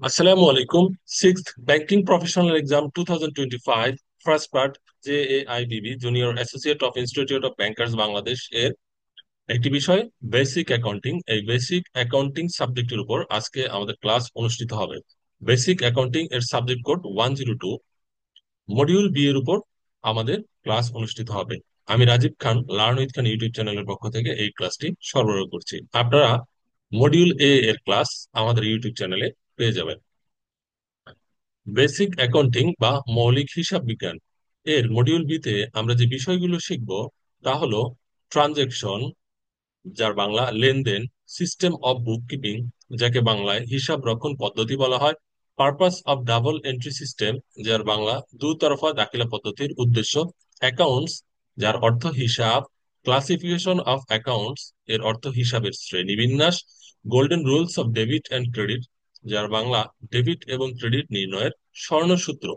আসসালামু আলাইকুম। Sixth banking professional exam 2025 first part, JAIBB junior associate of institute of bankers Bangladesh এর একটি বিষয় বেসিক অ্যাকাউন্টিং। এই বেসিক অ্যাকাউন্টিং সাবজেক্টের উপর আজকে আমাদের ক্লাস অনুষ্ঠিত হবে। বেসিক অ্যাকাউন্টিং এর সাবজেক্ট কোড 102, মডিউল বি এর উপর আমাদের ক্লাস অনুষ্ঠিত হবে। আমি Rajib Khan, learn with Khan YouTube চ্যানেলের পক্ষ থেকে এই ক্লাসটি সরবরাহ করছি। আপনারা মডিউল এ এর ক্লাস আমাদের ইউটিউব চ্যানেলে পেয়ে যাবেন। বেসিক অ্যাকাউন্টিং বা মৌলিক হিসাব বিজ্ঞান এর মডিউল বিতে আমরা যে বিষয়গুলো শিখব তা হলো ট্রানজেকশন, যার বাংলা লেনদেন; সিস্টেম অফ বুক কিপিং, যাকে বাংলায় হিসাব রক্ষণ পদ্ধতি বলা হয়; purpose of double entry system, যার বাংলা দুতরফা দাখিলা পদ্ধতির উদ্দেশ্য; অ্যাকাউন্টস, যার অর্থ হিসাব; ক্লাসিফিকেশন অফ অ্যাকাউন্টস, এর অর্থ হিসাবের শ্রেণীবিন্যাস; golden rules of debit and credit, যার বাংলা ডেবিট এবং ক্রেডিট নির্ণয়ের স্বর্ণসূত্র;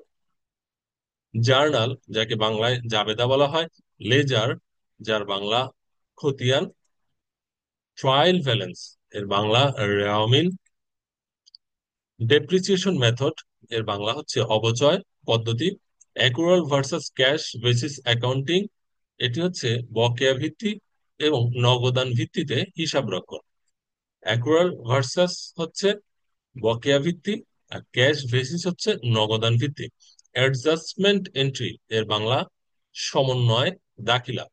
জার্নাল, যাকে বাংলায় জাবেদা বলা হয়; লেজার, যার বাংলা খতিয়ান; ট্রায়াল ব্যালেন্স, এর বাংলা রেওয়ামিল; ডেপ্রিসিয়েশন মেথড, এর বাংলা হচ্ছে অপচয় পদ্ধতি; অ্যাকুরাল ভার্সাস ক্যাশ বেসিস অ্যাকাউন্টিং, এটি হচ্ছে বকেয়া ভিত্তি এবং নগদান ভিত্তিতে হিসাব রক্ষণ; অ্যাকুরাল ভার্সাস হচ্ছে বকেয়া ভিত্তি, আর ক্যাশ বেসিস হচ্ছে নগদান ভিত্তি; অ্যাডজাস্টমেন্ট এন্ট্রি, এর বাংলা সমন্বয় দাখিলা;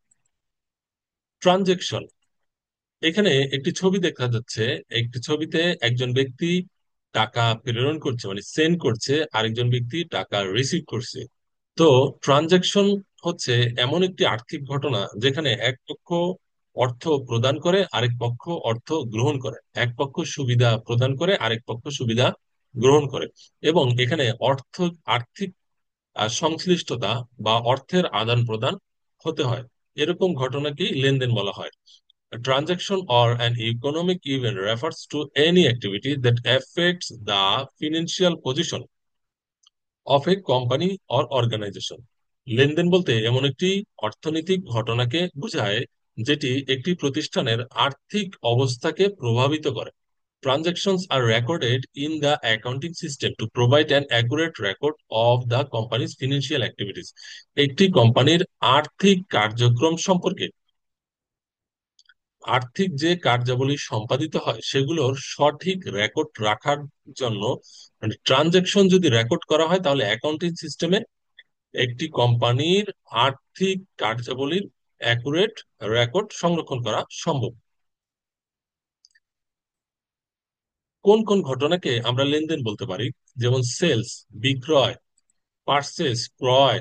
ট্রানজেকশন, এখানে একটি ছবি দেখা যাচ্ছে। একটি ছবিতে একজন ব্যক্তি টাকা প্রেরণ করছে, মানে সেন্ড করছে, আরেকজন ব্যক্তি টাকা রিসিভ করছে। তো ট্রানজাকশন হচ্ছে এমন একটি আর্থিক ঘটনা যেখানে এক পক্ষ অর্থ প্রদান করে, আরেক পক্ষ অর্থ গ্রহণ করে; এক পক্ষ সুবিধা প্রদান করে, আরেক পক্ষ সুবিধা গ্রহণ করে, এবং এখানে আর্থিক সংশ্লিষ্টতা বা অর্থের আদান প্রদান হতে হয়। এরকম ঘটনাকেই লেনদেন বলা হয়। A transaction or an economic event refers to any activity that affects the financial position of a company or organization. লেনদেন বলতে এমন একটি অর্থনৈতিক ঘটনাকে বোঝায় যেটি একটি প্রতিষ্ঠানের আর্থিক অবস্থাকে প্রভাবিত করে। Transactions are recorded in the accounting system to provide an accurate record of the company's financial activities. একটি কোম্পানির আর্থিক কার্যক্রম সম্পর্কে আর্থিক যে কার্যাবলী সম্পাদিত হয় সেগুলোর সঠিক রেকর্ড রাখার জন্য, মানে ট্রানজেকশন যদি রেকর্ড করা হয় তাহলে অ্যাকাউন্টিং সিস্টেমে একটি কোম্পানির আর্থিক কার্যাবলীর অ্যাকুরেট রেকর্ড সংরক্ষণ করা সম্ভব। কোন কোন ঘটনাকে আমরা লেনদেন বলতে পারি? যেমন সেলস, বিক্রয়; পারচেস, ক্রয়;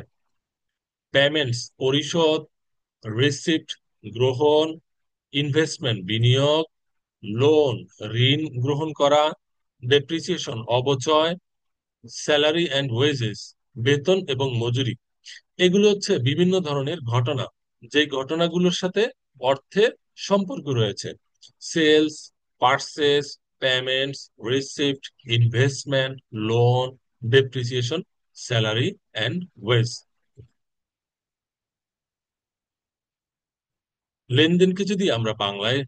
পেমেন্টস, পরিশোধ; রিসিপ্ট, গ্রহণ; ইনভেস্টমেন্ট, বিনিয়োগ; লোন, ঋণ গ্রহণ করা; ডেপ্রিসিয়েশন, অবচয়; স্যালারি অ্যান্ড ওয়েজেস, বেতন এবং মজুরি। এগুলো হচ্ছে বিভিন্ন ধরনের ঘটনা, যে ঘটনাগুলোর সাথে অর্থের সম্পর্ক রয়েছে। Sales, purchase, payments, receipt, investment, loan, depreciation, salary and wage. লেনদেনকে যদি আমরা বাংলায়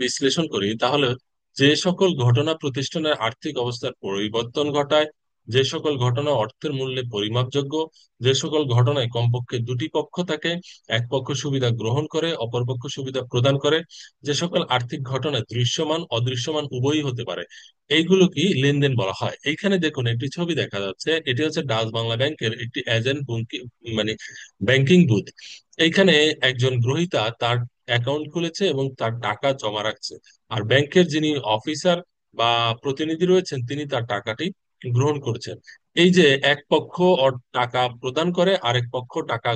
বিশ্লেষণ করি তাহলে যে সকল ঘটনা প্রতিষ্ঠানের আর্থিক অবস্থার পরিবর্তন ঘটায়, যে সকল ঘটনা অর্থের মূল্যে পরিমাপযোগ্য, যে সকল ঘটনায় কমপক্ষে দুটি পক্ষ থাকে, এক পক্ষ সুবিধা গ্রহণ করে, অপর পক্ষ সুবিধা প্রদান করে, যে সকল আর্থিক ঘটনা দৃশ্যমান অদৃশ্যমান উভয়ই হতে পারে, এইগুলো কি লেনদেন বলা হয়। এইখানে দেখুন একটি ছবি দেখা যাচ্ছে, এটি হচ্ছে ডাচ বাংলা ব্যাংকের একটি এজেন্ট, মানে ব্যাংকিং বুথ। এইখানে একজন গ্রহীতা তার অ্যাকাউন্ট খুলেছে এবং তার টাকা জমা রাখছে, আর ব্যাংকের যিনি অফিসার বা প্রতিনিধি রয়েছেন তিনি তার টাকাটি গ্রহণ করছেন। এই যে এক পক্ষ টাকা প্রদান করে, আরেক পক্ষ টাকা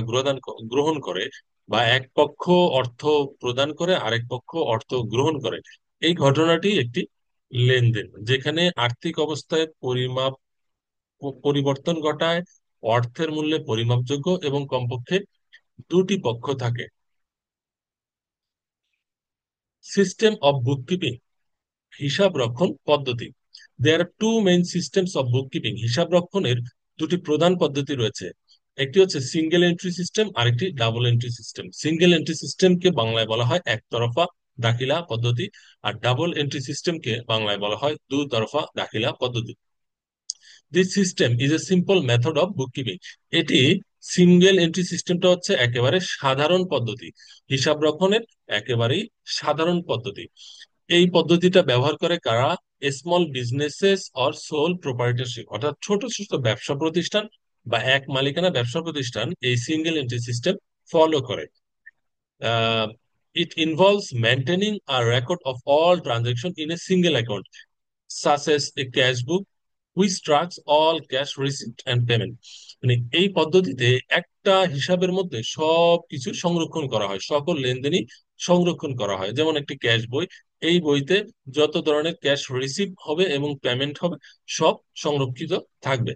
গ্রহণ করে, বা এক পক্ষ অর্থ প্রদান করে, আরেক পক্ষ অর্থ গ্রহণ করে, এই ঘটনাটি একটি লেনদেন, যেখানে আর্থিক অবস্থায় পরিবর্তন ঘটায়, অর্থের মূল্যে পরিমাপযোগ্য এবং কমপক্ষে দুটি পক্ষ থাকে। সিস্টেম অফ বুককিপিং, হিসাব রক্ষণ পদ্ধতি। There are two main systems of bookkeeping, হিসাব রক্ষণের দুটি প্রধান পদ্ধতি রয়েছে। একটি হচ্ছে সিঙ্গেল এন্ট্রি সিস্টেম, আরেকটি double entry system. Single entry সিস্টেমকে বাংলায় বলা হয় একতরফা দাখিলা পদ্ধতি, আর ডাবল এন্ট্রি সিস্টেমকে বাংলায় বলা হয় দুতরফা দাখিলা পদ্ধতি। This system is a simple method of book keeping. এটি সিঙ্গেল এন্ট্রি সিস্টেমটা হচ্ছে একেবারে সাধারণ পদ্ধতি, হিসাব রক্ষণের একেবারেই সাধারণ পদ্ধতি। এই পদ্ধতিটা ব্যবহার করে কারা? Small businesses or sole proprietorship, অর্থাৎ ছোট ছোট ব্যবসা প্রতিষ্ঠান বা এক মালিকানা ব্যবসা প্রতিষ্ঠান এই সিঙ্গেল এন্ট্রি সিস্টেম ফলো করে। It involves maintaining a record of all transactions in a single account, such as a cash book, which tracks all cash receipt and payment. মানে এই পদ্ধতিতে একটা হিসাবের মধ্যে সব কিছু সংরক্ষণ করা হয়, সকল লেনদেনই সংরক্ষণ করা হয়। যেমন একটি ক্যাশ বই, এই বইতে যত ধরনের ক্যাশ রিসিভ হবে এবং পেমেন্ট হবে সব সংরক্ষিত থাকবে।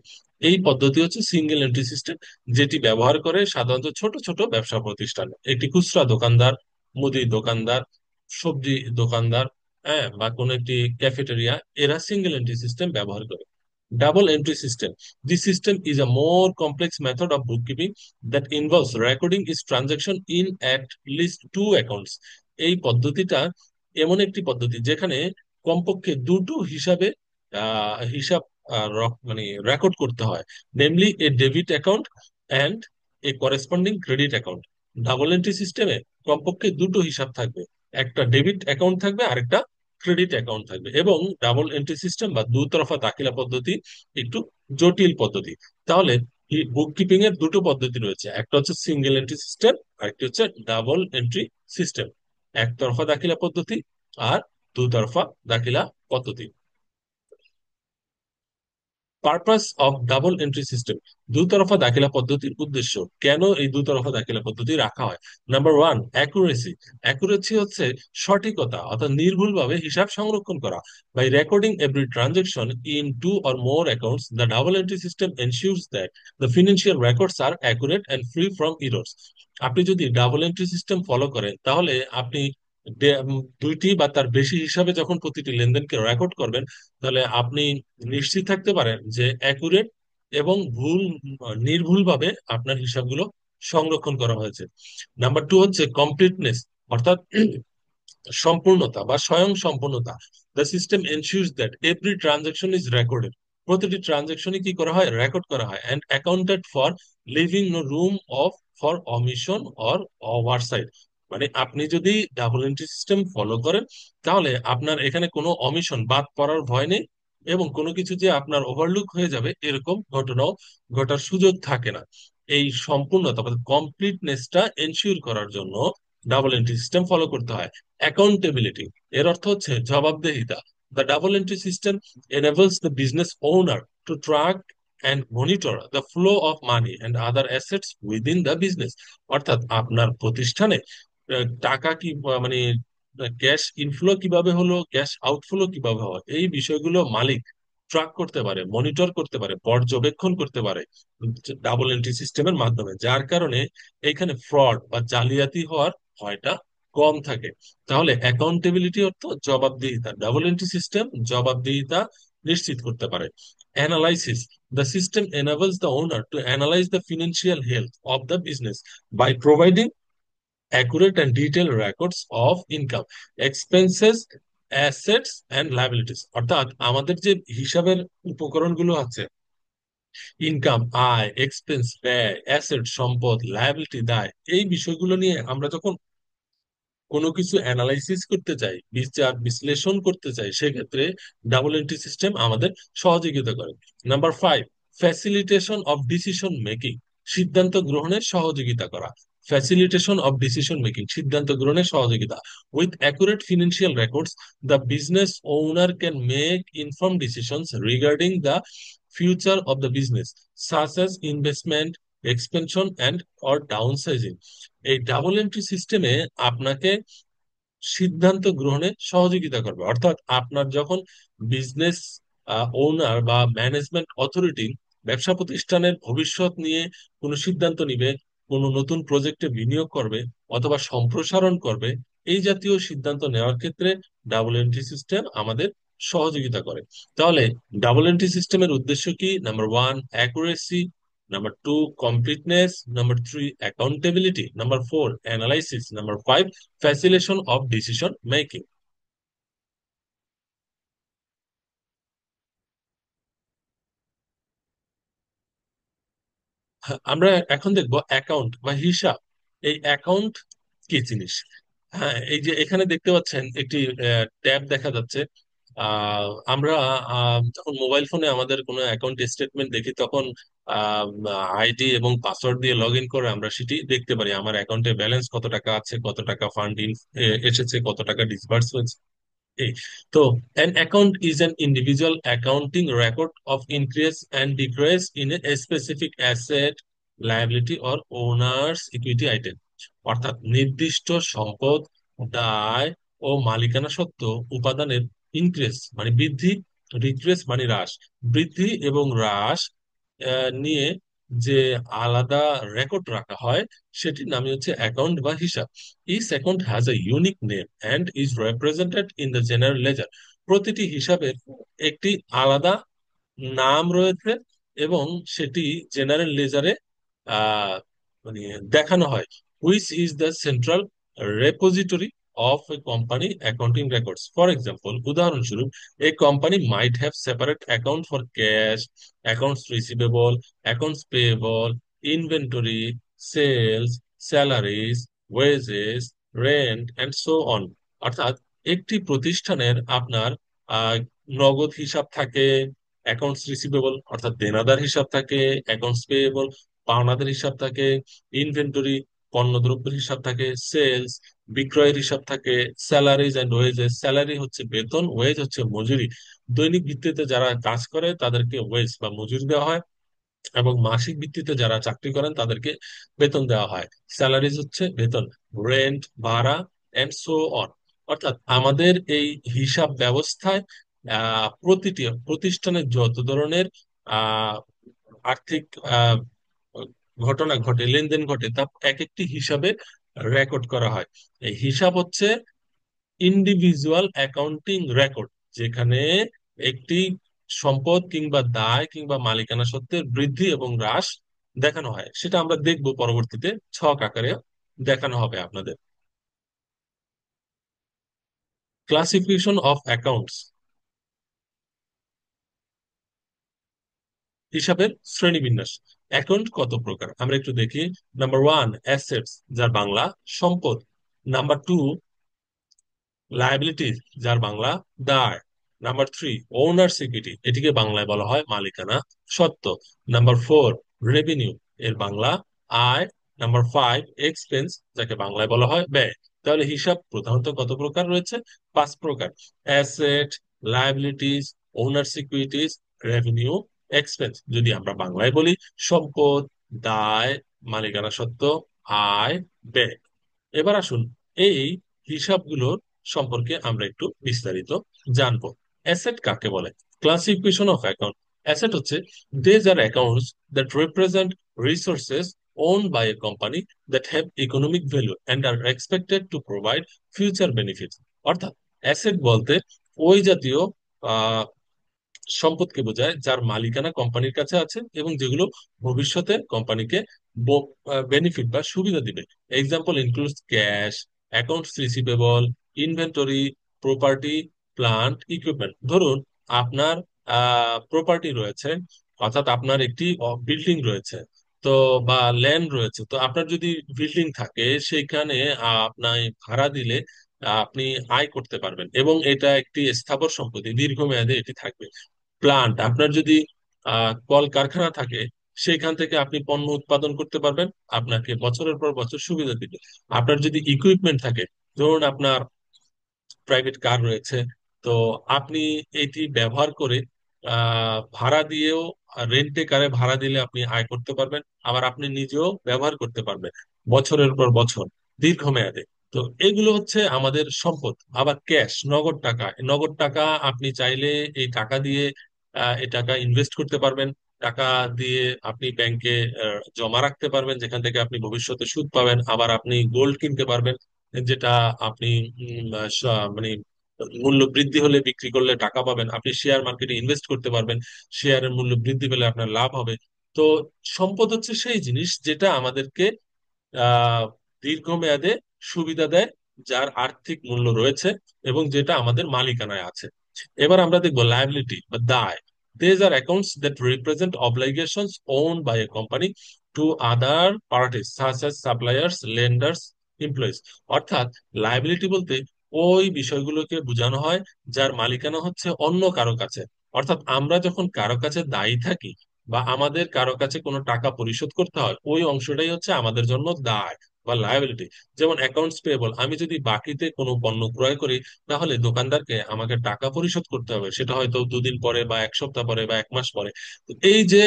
এই পদ্ধতি হচ্ছে সিঙ্গেল এন্ট্রি সিস্টেম, যেটি ব্যবহার করে সাধারণত ছোট ছোট ব্যবসা প্রতিষ্ঠান, একটি খুচরা দোকানদার, মুদি দোকানদার, সবজি দোকানদার, হ্যাঁ, বা কোনো একটি ক্যাফেটেরিয়া, এরা সিঙ্গেল এন্ট্রি সিস্টেম ব্যবহার করে। Double entry system, this system is a more complex method of bookkeeping that involves recording its transaction in at least two accounts. এই পদ্ধতিটা এমন একটি পদ্ধতি যেখানে কমপক্ষে দুটো হিসাব মানে রেকর্ড করতে হয়, namely A debit account and a corresponding credit account. Double entry সিস্টেমে কমপক্ষে দুটো হিসাব থাকবে, একটা ডেবিট অ্যাকাউন্ট থাকবে আর একটা ক্রেডিট অ্যাকাউন্ট থাকবে। এবং ডাবল এন্ট্রি সিস্টেম বা দুতরফা দাখিলা পদ্ধতি একটু জটিল পদ্ধতি। তাহলে বুক কিপিং এর দুটো পদ্ধতি রয়েছে, একটা হচ্ছে সিঙ্গেল এন্ট্রি সিস্টেম আর একটি হচ্ছে ডাবল এন্ট্রি সিস্টেম, একতরফা দাখিলা পদ্ধতি আর দুতরফা দাখিলা পদ্ধতি। Purpose of double entry system, দুতরফা দাখিলা পদ্ধতির উদ্দেশ্য, কেন এই দুতরফা দাখিলা পদ্ধতি রাখা হয়? Number one, accuracy. অ্যাকুরেসি হচ্ছে সঠিকতা, অর্থাৎ নির্ভুলভাবে হিসাব সংরক্ষণ করা। By recording every transaction in two or more accounts, the double entry system ensures that the financial records are accurate and free from errors. আপনি যদি ডাবল এন্ট্রি সিস্টেম ফলো করেন তাহলে আপনি দুইটি বা তার বেশি হিসাবে যখন প্রতিটি লেনদেনকে রেকর্ড করবেন, তাহলে আপনি নিশ্চিত থাকতে পারেন যে অ্যাকুরেট এবং নির্ভুলভাবে আপনার হিসাবগুলো সংরক্ষণ করা হয়েছে। নাম্বার টু হচ্ছে কমপ্লিটনেস, অর্থাৎ সম্পূর্ণতা বা স্বয়ং সম্পূর্ণতা। The system ensures that every transaction is recorded, প্রতিটি ট্রানজাকশনই কি করা হয়? রেকর্ড করা হয়। And accounted for, living no room of for omission or oversight. মানে আপনি যদি ডাবল এন্ট্রি সিস্টেম ফলো করেন তাহলে আপনার এখানে কোনো অমিশন, বাদ পড়ার ভয় নেই, এবং কোনো কিছু যে আপনার ওভারলুক হয়ে যাবে এরকম ঘটনাও ঘটার সুযোগ থাকে না। এই সম্পূর্ণতা বা কমপ্লিটনেসটা এনশিওর করার জন্য ডাবল এন্ট্রি সিস্টেম ফলো করতে হয়। অ্যাকাউন্টেবিলিটি, এর অর্থ হচ্ছে জবাবদিহিতা। The double entry system enables the business owner to track and monitor the flow of money and other assets within the business। অর্থাৎ আপনার প্রতিষ্ঠানে টাকা কি মানে ক্যাশ ইনফ্লো কিভাবে হলো, ক্যাশ আউটফ্লো কিভাবে হয়, এই বিষয়গুলো মালিক ট্র্যাক করতে পারে, মনিটর করতে পারে, পর্যবেক্ষণ করতে পারে ডাবল এন্ট্রি সিস্টেমের মাধ্যমে, যার কারণে এখানে ফ্রড বা জালিয়াতি হওয়ার ভয়টা কম থাকে। তাহলে অ্যাকাউন্টেবিলিটি অর্থ জবাবদিহিতা, ডাবল এন্ট্রি সিস্টেম জবাবদিহিতা নিশ্চিত করতে পারে। Analysis, the system enables the owner to analyze the financial health of the business by providing accurate and detailed records of income, expenses, assets and liabilities। অর্থাৎ আমাদের যে হিসাবের উপকরণগুলো আছে, ইনকাম আয়, এক্সপেন্স ব্যয়, অ্যাসেট সম্পদ, লায়াবিলিটি দায়, এই বিষয়গুলো নিয়ে আমরা যখন কোনো কিছু অ্যানালাইসিস করতে চাই, বিচার বিশ্লেষণ করতে চাই, সেক্ষেত্রে ডাবল এন্ট্রি সিস্টেম আমাদের সহযোগিতা করে। Number five, facilitation of decision making, সিদ্ধান্ত গ্রহণের সহযোগিতা করা। ফ্যাসিলিটেশন অফ ডিসিশন মেকিং, সিদ্ধান্ত গ্রহণের সহযোগিতা। With accurate financial records, the business owner can make inform decisions regarding the future of the business, such as investment, expansion and or downsizing. এই double entry সিস্টেমে আপনাকে সিদ্ধান্ত গ্রহণে সহযোগিতা করবে। অর্থাৎ আপনার যখন বিজনেস ওনার বা ম্যানেজমেন্ট অথরিটি ব্যবসা প্রতিষ্ঠানের ভবিষ্যৎ নিয়ে কোনো সিদ্ধান্ত নিবে, কোনো নতুন প্রজেক্টে বিনিয়োগ করবে অথবা সম্প্রসারণ করবে, এই জাতীয় সিদ্ধান্ত নেওয়ার ক্ষেত্রে ডাবল এন্ট্রি সিস্টেম আমাদের সহযোগিতা করে। তাহলে ডাবল এন্ট্রি সিস্টেমের উদ্দেশ্য কি? Number one, accuracy; number two, completeness; number three, accountability; number four, analysis; number five, facilitation of decision making। আমরা এখন দেখবো অ্যাকাউন্ট বা হিসাব। এই অ্যাকাউন্ট কি জিনিস? হ্যাঁ, এই যে এখানে দেখতে পাচ্ছেন একটি ট্যাব দেখা যাচ্ছে। আমরা যখন মোবাইল ফোনে আমাদের কোনো অ্যাকাউন্ট স্টেটমেন্ট দেখি, তখন আইডি এবং পাসওয়ার্ড দিয়ে লগ ইন করে আমরা সেটি দেখতে পারি, আমার অ্যাকাউন্টে ব্যালেন্স কত টাকা আছে, কত টাকা ফান্ড এসেছে, কত টাকা ডিসবার্স হয়েছে। এই তো an account is an individual accounting record of increase and decrease in a specific asset, liability or owner's equity item। অর্থাৎ নির্দিষ্ট সম্পদ, দায় ও মালিকানা সত্ত্ব উপাদানের ইনক্রিজ মানে বৃদ্ধি, ডিক্রিজ মানে হ্রাস, বৃদ্ধি এবং হ্রাস নিয়ে যে আলাদা রেকর্ড রাখা হয়, সেটির নামই হচ্ছে অ্যাকাউন্ট বা হিসাব। Each account has a unique name and is represented in the general ledger। প্রতিটি হিসাবের একটি আলাদা নাম রয়েছে এবং সেটি জেনারেল লেজারে আহ মানে দেখানো হয়। Which is the central repository of a company accounting records. For example, উদাহরণস্বরূপ, a company might have separate account for cash, accounts receivable, accounts payable, inventory, sales, salaries, wages, rent and so on. অর্থাৎ একটি প্রতিষ্ঠানের আপনার আহ, নগদ হিসাব থাকে, accounts receivable অর্থাৎ দেনাদার হিসাব থাকে, অ্যাকাউন্টস পেয়েবল পাওনাদার হিসাব থাকে, ইনভেন্টরি পণ্যদ্রব্যের হিসাব থাকে, সেলস বিক্রয়ের হিসাব থাকে, স্যালারিজ এন্ড ওয়েজেস, স্যালারি হচ্ছে বেতন, ওয়েজ হচ্ছে মজুরি। দৈনিক ভিত্তিতে যারা কাজ করে তাদেরকে ওয়েজ বা মজুরি দেওয়া হয়, এবং মাসিক ভিত্তিতে যারা চাকরি করেন তাদেরকে বেতন দেওয়া হয়। স্যালারিজ হচ্ছে বেতন, রেন্ট ভাড়া এন্ড সো অন। অর্থাৎ আমাদের এই হিসাব ব্যবস্থায় প্রতিটি প্রতিষ্ঠানের যত ধরনের আহ আর্থিক আহ ঘটনা ঘটে, লেনদেন ঘটে, তা এক একটি হিসাবে রেকর্ড করা হয়। এই হিসাব হচ্ছে ইন্ডিভিজুয়াল অ্যাকাউন্টিং রেকর্ড, যেখানে একটি সম্পদ কিংবা দায় কিংবা মালিকানা সত্ত্বের বৃদ্ধি এবং হ্রাস দেখানো হয়। সেটা আমরা দেখব পরবর্তীতে, ছক আকারে দেখানো হবে আপনাদের। ক্লাসিফিকেশন অফ অ্যাকাউন্টস, হিসাবের শ্রেণীবিন্যাস। অ্যাকাউন্ট কত প্রকার আমরা একটু দেখি। নাম্বার ওয়ান, অ্যাসেটস, যার বাংলা সম্পদ। নাম্বার টু, লায়াবিলিটিস, যার বাংলা দায়। নাম্বার থ্রি, ওনার সিকিউরিটি, এটিকে বাংলায় বলা হয় মালিকানা সত্ত্ব। নাম্বার ফোর, রেভিনিউ, এর বাংলা আয়। নাম্বার ফাইভ, এক্সপেন্স, যাকে বাংলায় বলা হয় ব্যয়। তাহলে হিসাব প্রধানত কত প্রকার রয়েছে? পাঁচ প্রকার। অ্যাসেট, লায়াবিলিটিস, ওনার সিকিউরিটিস, রেভিনিউ, এক্সপেন্স। যদি আমরা বাংলায় বলি, সম্পদ, দায়, মালিকানা সত্ত্ব, আয়, ব্যয়। এবার আসুন এই হিসাবগুলোর সম্পর্কে আমরা একটু বিস্তারিত জানবো। অ্যাসেট কাকে বলে? Classification of account. অ্যাসেট হচ্ছে these are accounts that represent resources owned by a company that have economic value and are expected to provide future benefits। অর্থাৎ অ্যাসেট বলতে ওই জাতীয় আহ সম্পদকে বোঝায় যার মালিকানা কোম্পানির কাছে আছে এবং যেগুলো ভবিষ্যতে কোম্পানিকে বেনিফিট বা সুবিধা দিবে। Example includes cash, accounts receivable, inventory, property, plant, equipment. ধরুন আপনার প্রপার্টি রয়েছে, অর্থাৎ আপনার একটি বিল্ডিং রয়েছে, তো বা ল্যান্ড রয়েছে। তো আপনার যদি বিল্ডিং থাকে, সেখানে আপনার ভাড়া দিলে আপনি আয় করতে পারবেন এবং এটা একটি স্থাবর সম্পত্তি, দীর্ঘমেয়াদে এটি থাকবে। প্লান্ট, আপনার যদি কল কারখানা থাকে, সেখান থেকে আপনি পণ্য উৎপাদন করতে পারবেন, আপনাকে বছরের পর বছর সুবিধা দিবে। আপনার যদি ইকুইপমেন্ট থাকে, ধরুন আপনার প্রাইভেট কার রয়েছে, তো আপনি এটি ব্যবহার করে ভাড়া দিয়েও, রেন্টে কারে ভাড়া দিলে আপনি আয় করতে পারবেন, আবার আপনি নিজেও ব্যবহার করতে পারবেন বছরের পর বছর দীর্ঘমেয়াদে। তো এগুলো হচ্ছে আমাদের সম্পদ। আবার ক্যাশ, নগদ টাকা, নগদ টাকা আপনি চাইলে এই টাকা দিয়ে এই টাকা ইনভেস্ট করতে পারবেন। টাকা দিয়ে আপনি ব্যাংকে জমা রাখতে পারবেন, যেখান থেকে আপনি ভবিষ্যতে সুদ পাবেন। আবার আপনি গোল্ড কিনতে পারবেন, যেটা আপনি মানে মূল্য বৃদ্ধি হলে বিক্রি করলে টাকা পাবেন। আপনি শেয়ার মার্কেটে ইনভেস্ট করতে পারবেন, শেয়ারের মূল্য বৃদ্ধি পেলে আপনার লাভ হবে। তো সম্পদ হচ্ছে সেই জিনিস যেটা আমাদেরকে আহ দীর্ঘমেয়াদে সুবিধা দেয়, যার আর্থিক মূল্য রয়েছে এবং যেটা আমাদের মালিকানায় আছে। এবার আমরা দেখবো লায়াবিলিটি বা দায়। These are accounts that represent obligations owned by a company to other parties such as suppliers, লেন্ডার্স, employees. অর্থাৎ লায়াবিলিটি বলতে ওই বিষয়গুলোকে বোঝানো হয় যার মালিকানা হচ্ছে অন্য কারো কাছে। অর্থাৎ আমরা যখন কারো কাছে দায়ী থাকি বা আমাদের কারো কাছে কোনো টাকা পরিশোধ করতে হয়, ওই অংশটাই হচ্ছে আমাদের জন্য দায় বা লায়াবিলিটি। যেমন অ্যাকাউন্টস পেয়েবল, আমি যদি বাকিতে কোনো পণ্য ক্রয় করি, তাহলে দোকানদারকে আমাকে টাকা পরিশোধ করতে হবে, সেটা হয়তো 2 দিন পরে বা 1 সপ্তাহ পরে বা 1 মাস পরে। তো এই যে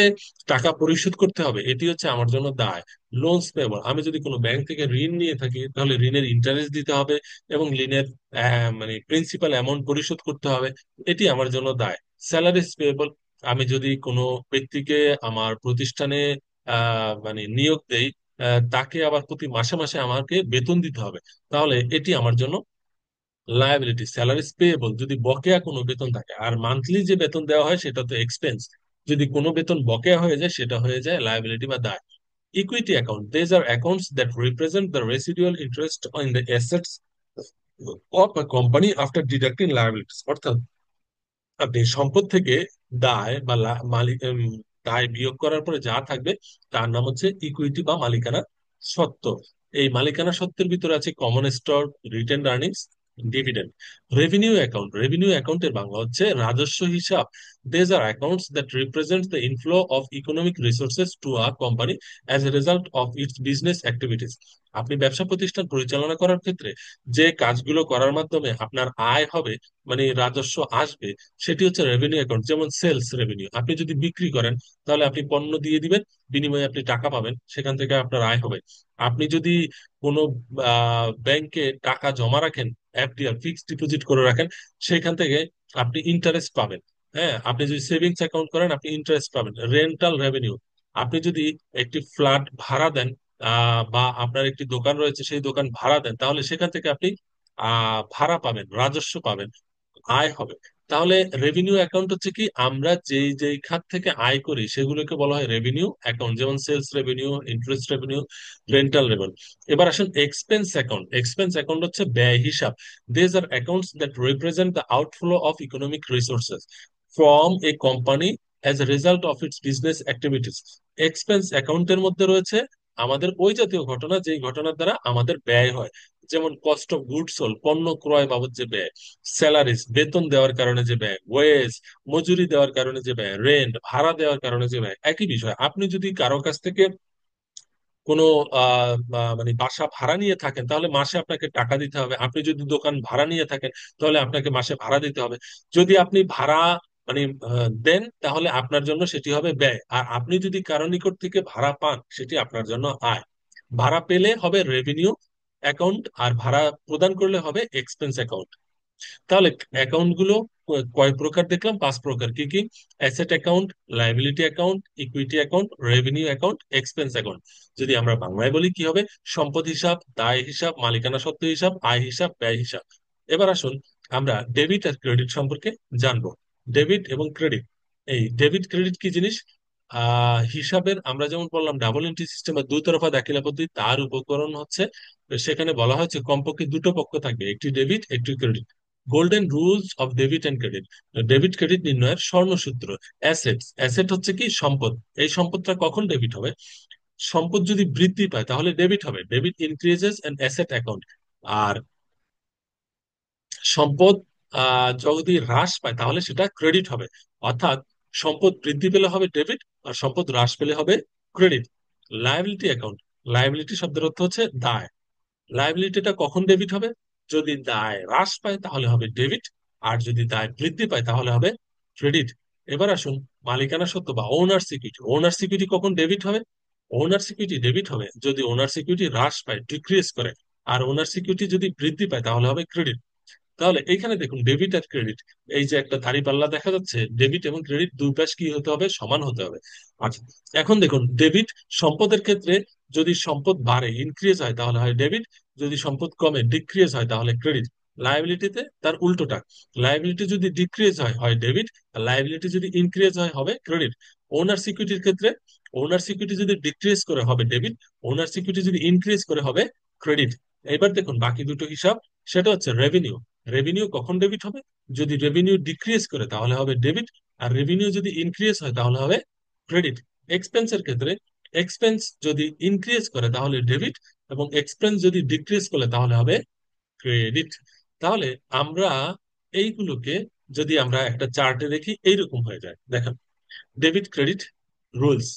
টাকা পরিশোধ করতে হবে, এটি হচ্ছে আমার জন্য দায়। লোনস পেয়েবল, আমি যদি কোনো ব্যাংক থেকে ঋণ নিয়ে থাকি, তাহলে ঋণের ইন্টারেস্ট দিতে হবে এবং ঋণের মানে প্রিন্সিপাল অ্যামাউন্ট পরিশোধ করতে হবে, এটি আমার জন্য দায়। স্যালারিজ পেয়েবল, আমি যদি কোনো ব্যক্তিকে আমার প্রতিষ্ঠানে মানে নিয়োগ দেই, তাকে আবার প্রতি মাসে মাসে আমাকে বেতন দিতে হবে, তাহলে এটি আমার জন্য লায়াবিলিটি। স্যালারিজ পেয়েবল, যদি বকেয়া কোনো বেতন থাকে, আর মান্থলি যে বেতন দেওয়া হয় সেটা তো এক্সপেন্স, যদি কোনো বেতন বকেয়া হয়ে যায় সেটা হয়ে যায় লায়াবিলিটি বা দায়। Equity account, these are accounts that represent the residual interest in the assets of a company after deducting liabilities. অর্থাৎ আপনি সম্পদ থেকে দায় বা মালিক দায় বিয়োগ করার পরে যা থাকবে তার নাম হচ্ছে ইকুইটি বা মালিকানা সত্ত্ব। এই মালিকানা সত্ত্বের ভিতরে আছে common stock, retained earnings, dividend. Revenue account, revenue অ্যাকাউন্টের বাংলা হচ্ছে রাজস্ব হিসাব। These are accounts that represent the inflow of economic resources to a company as a result of its business activities. আপনি ব্যবসা প্রতিষ্ঠান পরিচালনা করার ক্ষেত্রে যে কাজগুলো করার মাধ্যমে আপনার আয় হবে, মানে রাজস্ব আসবে, সেটি হচ্ছে রেভিনিউ অ্যাকাউন্ট। যেমন সেলস রেভিনিউ, আপনি যদি বিক্রি করেন তাহলে আপনি পণ্য দিয়ে দিবেন, বিনিময়ে আপনি টাকা পাবেন, সেখান থেকে আপনার আয় হবে। আপনি যদি কোনো ব্যাংকে টাকা জমা রাখেন, এফডিআর ফিক্সড ডিপোজিট করে রাখেন, সেখান থেকে আপনি ইন্টারেস্ট পাবেন। হ্যাঁ, আপনি যদি সেভিংস অ্যাকাউন্ট করেন আপনি ইন্টারেস্ট পাবেন। রেন্টাল রেভিনিউ, আপনি যদি একটি ফ্ল্যাট ভাড়া দেন বা আপনার একটি দোকান রয়েছে সেই দোকান ভাড়া দেন, তাহলে সেখান থেকে আপনি ভাড়া পাবেন, রাজস্ব পাবেন, আয় হবে। তাহলে রেভিনিউ অ্যাকাউন্ট হচ্ছে কি, আমরা যেই যেই খাত থেকে আয় করি সেগুলোকে বলা হয় রেভিনিউ অ্যাকাউন্ট, যেমন sales revenue, interest revenue, rental revenue. এবার আসুন এক্সপেন্স অ্যাকাউন্ট। এক্সপেন্স অ্যাকাউন্ট হচ্ছে ব্যয় হিসাব। These are accounts that represent the outflow of economic resources from a company as a result of its business activities. Expense অ্যাকাউন্টের মধ্যে রয়েছে আমাদের ওই জাতীয় ঘটনা যেই ঘটনার দ্বারা আমাদের ব্যয় হয়, যেমন কস্ট অফ গুডস সোল্ড, পণ্য ক্রয় বাবদ যে ব্যয়, স্যালারিজ বেতন দেওয়ার কারণে যে ব্যয়, ওয়েজ মজুরি দেওয়ার কারণে যে ব্যয়, রেন্ট ভাড়া দেওয়ার কারণে যে ব্যয়। একই বিষয়, আপনি যদি কারো কাছ থেকে কোনো মানে বাসা ভাড়া নিয়ে থাকেন তাহলে মাসে আপনাকে টাকা দিতে হবে। আপনি যদি দোকান ভাড়া নিয়ে থাকেন তাহলে আপনাকে মাসে ভাড়া দিতে হবে। যদি আপনি ভাড়া মানে দেন তাহলে আপনার জন্য সেটি হবে ব্যয়, আর আপনি যদি কারো নিকট থেকে ভাড়া পান সেটি আপনার জন্য আয়। ভাড়া পেলে হবে রেভিনিউ অ্যাকাউন্ট, আর ভাড়া প্রদান করলে হবে এক্সপেন্স অ্যাকাউন্ট। তাহলে অ্যাকাউন্ট গুলো কয় প্রকার দেখলাম? 5 প্রকার। কি কি? Asset account, liability account, equity account, revenue account, expense account. যদি আমরা বাংলায় বলি কি হবে? সম্পদ হিসাব, দায় হিসাব, মালিকানা সত্ত্ব হিসাব, আয় হিসাব, ব্যয় হিসাব। এবার আসুন আমরা ডেবিট আর ক্রেডিট সম্পর্কে জানবো। ডেবিট এবং ক্রেডিট, এই ডেবিট ক্রেডিট কি জিনিস? হিসাবের আমরা যেমন বললাম ডাবল এন্ট্রি সিস্টেম বা দুই তরফা দাখিলা পদ্ধতি, তার উপকরণ হচ্ছে সেখানে বলা হয়েছে কমপক্ষে দুটো পক্ষ থাকবে, একটি ডেবিট একটি credit. Golden rules of debit and credit, debit credit নির্ণয়ের স্বর্ণসূত্র। অ্যাসেটস, অ্যাসেট হচ্ছে কি সম্পদ। এই সম্পদটা কখন ডেবিট হবে? সম্পদ যদি বৃদ্ধি পায় তাহলে ডেবিট হবে, debit increases an asset account. আর সম্পদ যদি হ্রাস পায় তাহলে সেটা ক্রেডিট হবে। অর্থাৎ সম্পদ বৃদ্ধি পেলে হবে ডেবিট, আর সম্পদ হ্রাস পেলে হবে ক্রেডিট। লায়াবিলিটি অ্যাকাউন্ট, লায়াবিলিটি শব্দের অর্থ হচ্ছে দায়। লায়াবিলিটিটা কখন ডেবিট হবে? যদি দায় হ্রাস পায় তাহলে হবে ডেবিট, আর যদি দায় বৃদ্ধি পায় তাহলে হবে ক্রেডিট। এবার আসুন মালিকানা সত্ত্ব বা ওনার সিকিউরিটি। ওনার সিকিউরিটি কখন ডেবিট হবে? ওনার সিকিউরিটি ডেবিট হবে যদি ওনার সিকিউরিটি হ্রাস পায়, ডিক্রিজ করে। আর ওনার সিকিউরিটি যদি বৃদ্ধি পায় তাহলে হবে ক্রেডিট। তাহলে এখানে দেখুন ডেবিট আর ক্রেডিট, এই যে একটা দাঁড়িপাল্লা দেখা যাচ্ছে, ডেবিট এবং ক্রেডিট দুই পাশ কি হতে হবে? সমান হতে হবে। আচ্ছা, এখন দেখুন ডেবিট সম্পদের ক্ষেত্রে যদি সম্পদ বাড়ে ইনক্রিজ হয় তাহলে হয় ডেবিট, যদি সম্পদ কমে ডিক্রিজ হয় তাহলে ক্রেডিট। লায়াবিলিটিতে তার উল্টোটা, লায়াবিলিটি যদি ডিক্রিজ হয় হয় ডেবিট, আর লায়াবিলিটি যদি ইনক্রিজ হয় হবে ক্রেডিট। ওনার সিকিউরিটির ক্ষেত্রে ওনার সিকিউরিটি যদি ডিক্রিজ করে হবে ডেবিট, ওনার সিকিউরিটি যদি ইনক্রিজ করে হবে ক্রেডিট। এবার দেখুন বাকি দুটো হিসাব, সেটা হচ্ছে রেভিনিউ। রেভিনিউ কখন ডেবিট হবে? যদি রেভিনিউ ডিক্রিজ করে তাহলে হবে ডেবিট, আর রেভিনিউ যদি ইনক্রিজ হয় তাহলে হবে ক্রেডিট। এক্সপেন্সের ক্ষেত্রে এক্সপেন্স যদি ইনক্রিজ করে তাহলে ডেবিট, এবং এক্সপেন্স যদি ডিক্রিজ করে তাহলে হবে ক্রেডিট। তাহলে আমরা এইগুলোকে যদি আমরা একটা চার্টে দেখি এইরকম হয়ে যায়, দেখেন, ডেবিট ক্রেডিট রুলস।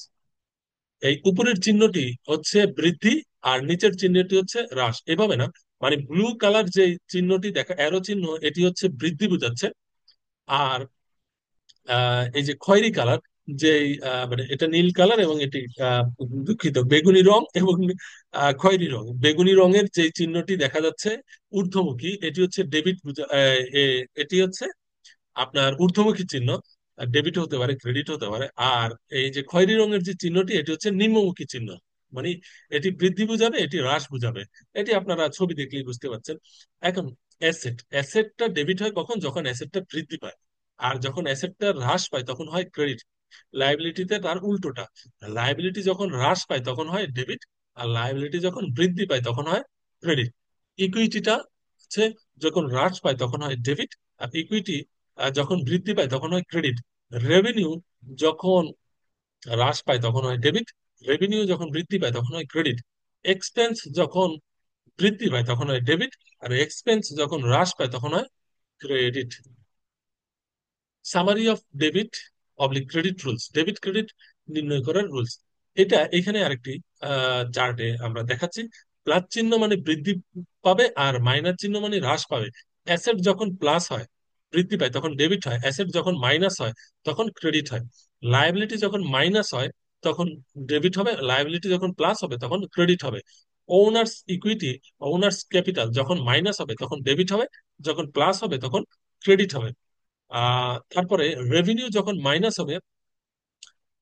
এই উপরের চিহ্নটি হচ্ছে বৃদ্ধি আর নিচের চিহ্নটি হচ্ছে হ্রাস, এভাবে না, মানে ব্লু কালার যে চিহ্নটি দেখা, অ্যারো চিহ্ন, এটি হচ্ছে বৃদ্ধি বোঝাচ্ছে। আর এই যে খয়েরি কালার, যে মানে এটা নীল কালার এবং এটি দুঃখিত বেগুনি রং এবং খয়েরি রং, বেগুনি রঙের যে চিহ্নটি দেখা যাচ্ছে ঊর্ধ্বমুখী, এটি হচ্ছে ডেবিট, এটি হচ্ছে আপনার ঊর্ধ্বমুখী চিহ্ন। ডেবিট হতে পারে, ক্রেডিট হতে পারে। আর এই যে খয়েরি রঙের যে চিহ্নটি, এটি হচ্ছে নিম্নমুখী চিহ্ন, মানে এটি বৃদ্ধি বোঝাবে, এটি হ্রাস বোঝাবে। এটি আপনারা ছবি দেখলেই বুঝতে পারছেন। এখন অ্যাসেটটা ডেবিট হয় কখন, যখন অ্যাসেটটা বৃদ্ধি পায়। আর যখন অ্যাসেটটা হ্রাস পায় তখন হয় ক্রেডিট। লাইবিলিটিতে তার উল্টোটা, লাইবিলিটি যখন হ্রাস পায় তখন হয় ডেবিট, আর লাইবিলিটি যখন বৃদ্ধি পায় তখন হয় ক্রেডিট। ইকুইটিটা হচ্ছে যখন হ্রাস পায় তখন হয় ডেবিট, আর ইকুইটি যখন বৃদ্ধি পায় তখন হয় ক্রেডিট। রেভিনিউ যখন হ্রাস পায় তখন হয় ডেবিট, রেভিনিউ যখন বৃদ্ধি পায় তখন হয় ক্রেডিট। এক্সপেন্স যখন বৃদ্ধি পায় তখন হয় ডেবিট, আর এক্সপেন্স যখন হ্রাস পায় তখন হয় credit. Summary of debit oblique credit rules, debit credit নির্ণয় করার রুলস। এটা এখানে আরেকটি চার্টে আমরা দেখাচ্ছি। প্লাস চিহ্ন মানে বৃদ্ধি পাবে, আর মাইনাস চিহ্ন মানে হ্রাস পাবে। অ্যাসেট যখন প্লাস হয়, বৃদ্ধি পায়, তখন ডেবিট হয়। অ্যাসেট যখন মাইনাস হয় তখন ক্রেডিট হয়। লায়াবিলিটি যখন মাইনাস হয় তখন ডেবিট হবে, লায়াবিলিটি যখন প্লাস হবে তখন ক্রেডিট হবে। ওনার্স ইকুইটি, ওনার্স ক্যাপিটাল যখন মাইনাস হবে তখন ডেবিট হবে, যখন প্লাস হবে তখন ক্রেডিট হবে। তারপরে রেভিনিউ যখন মাইনাস হবে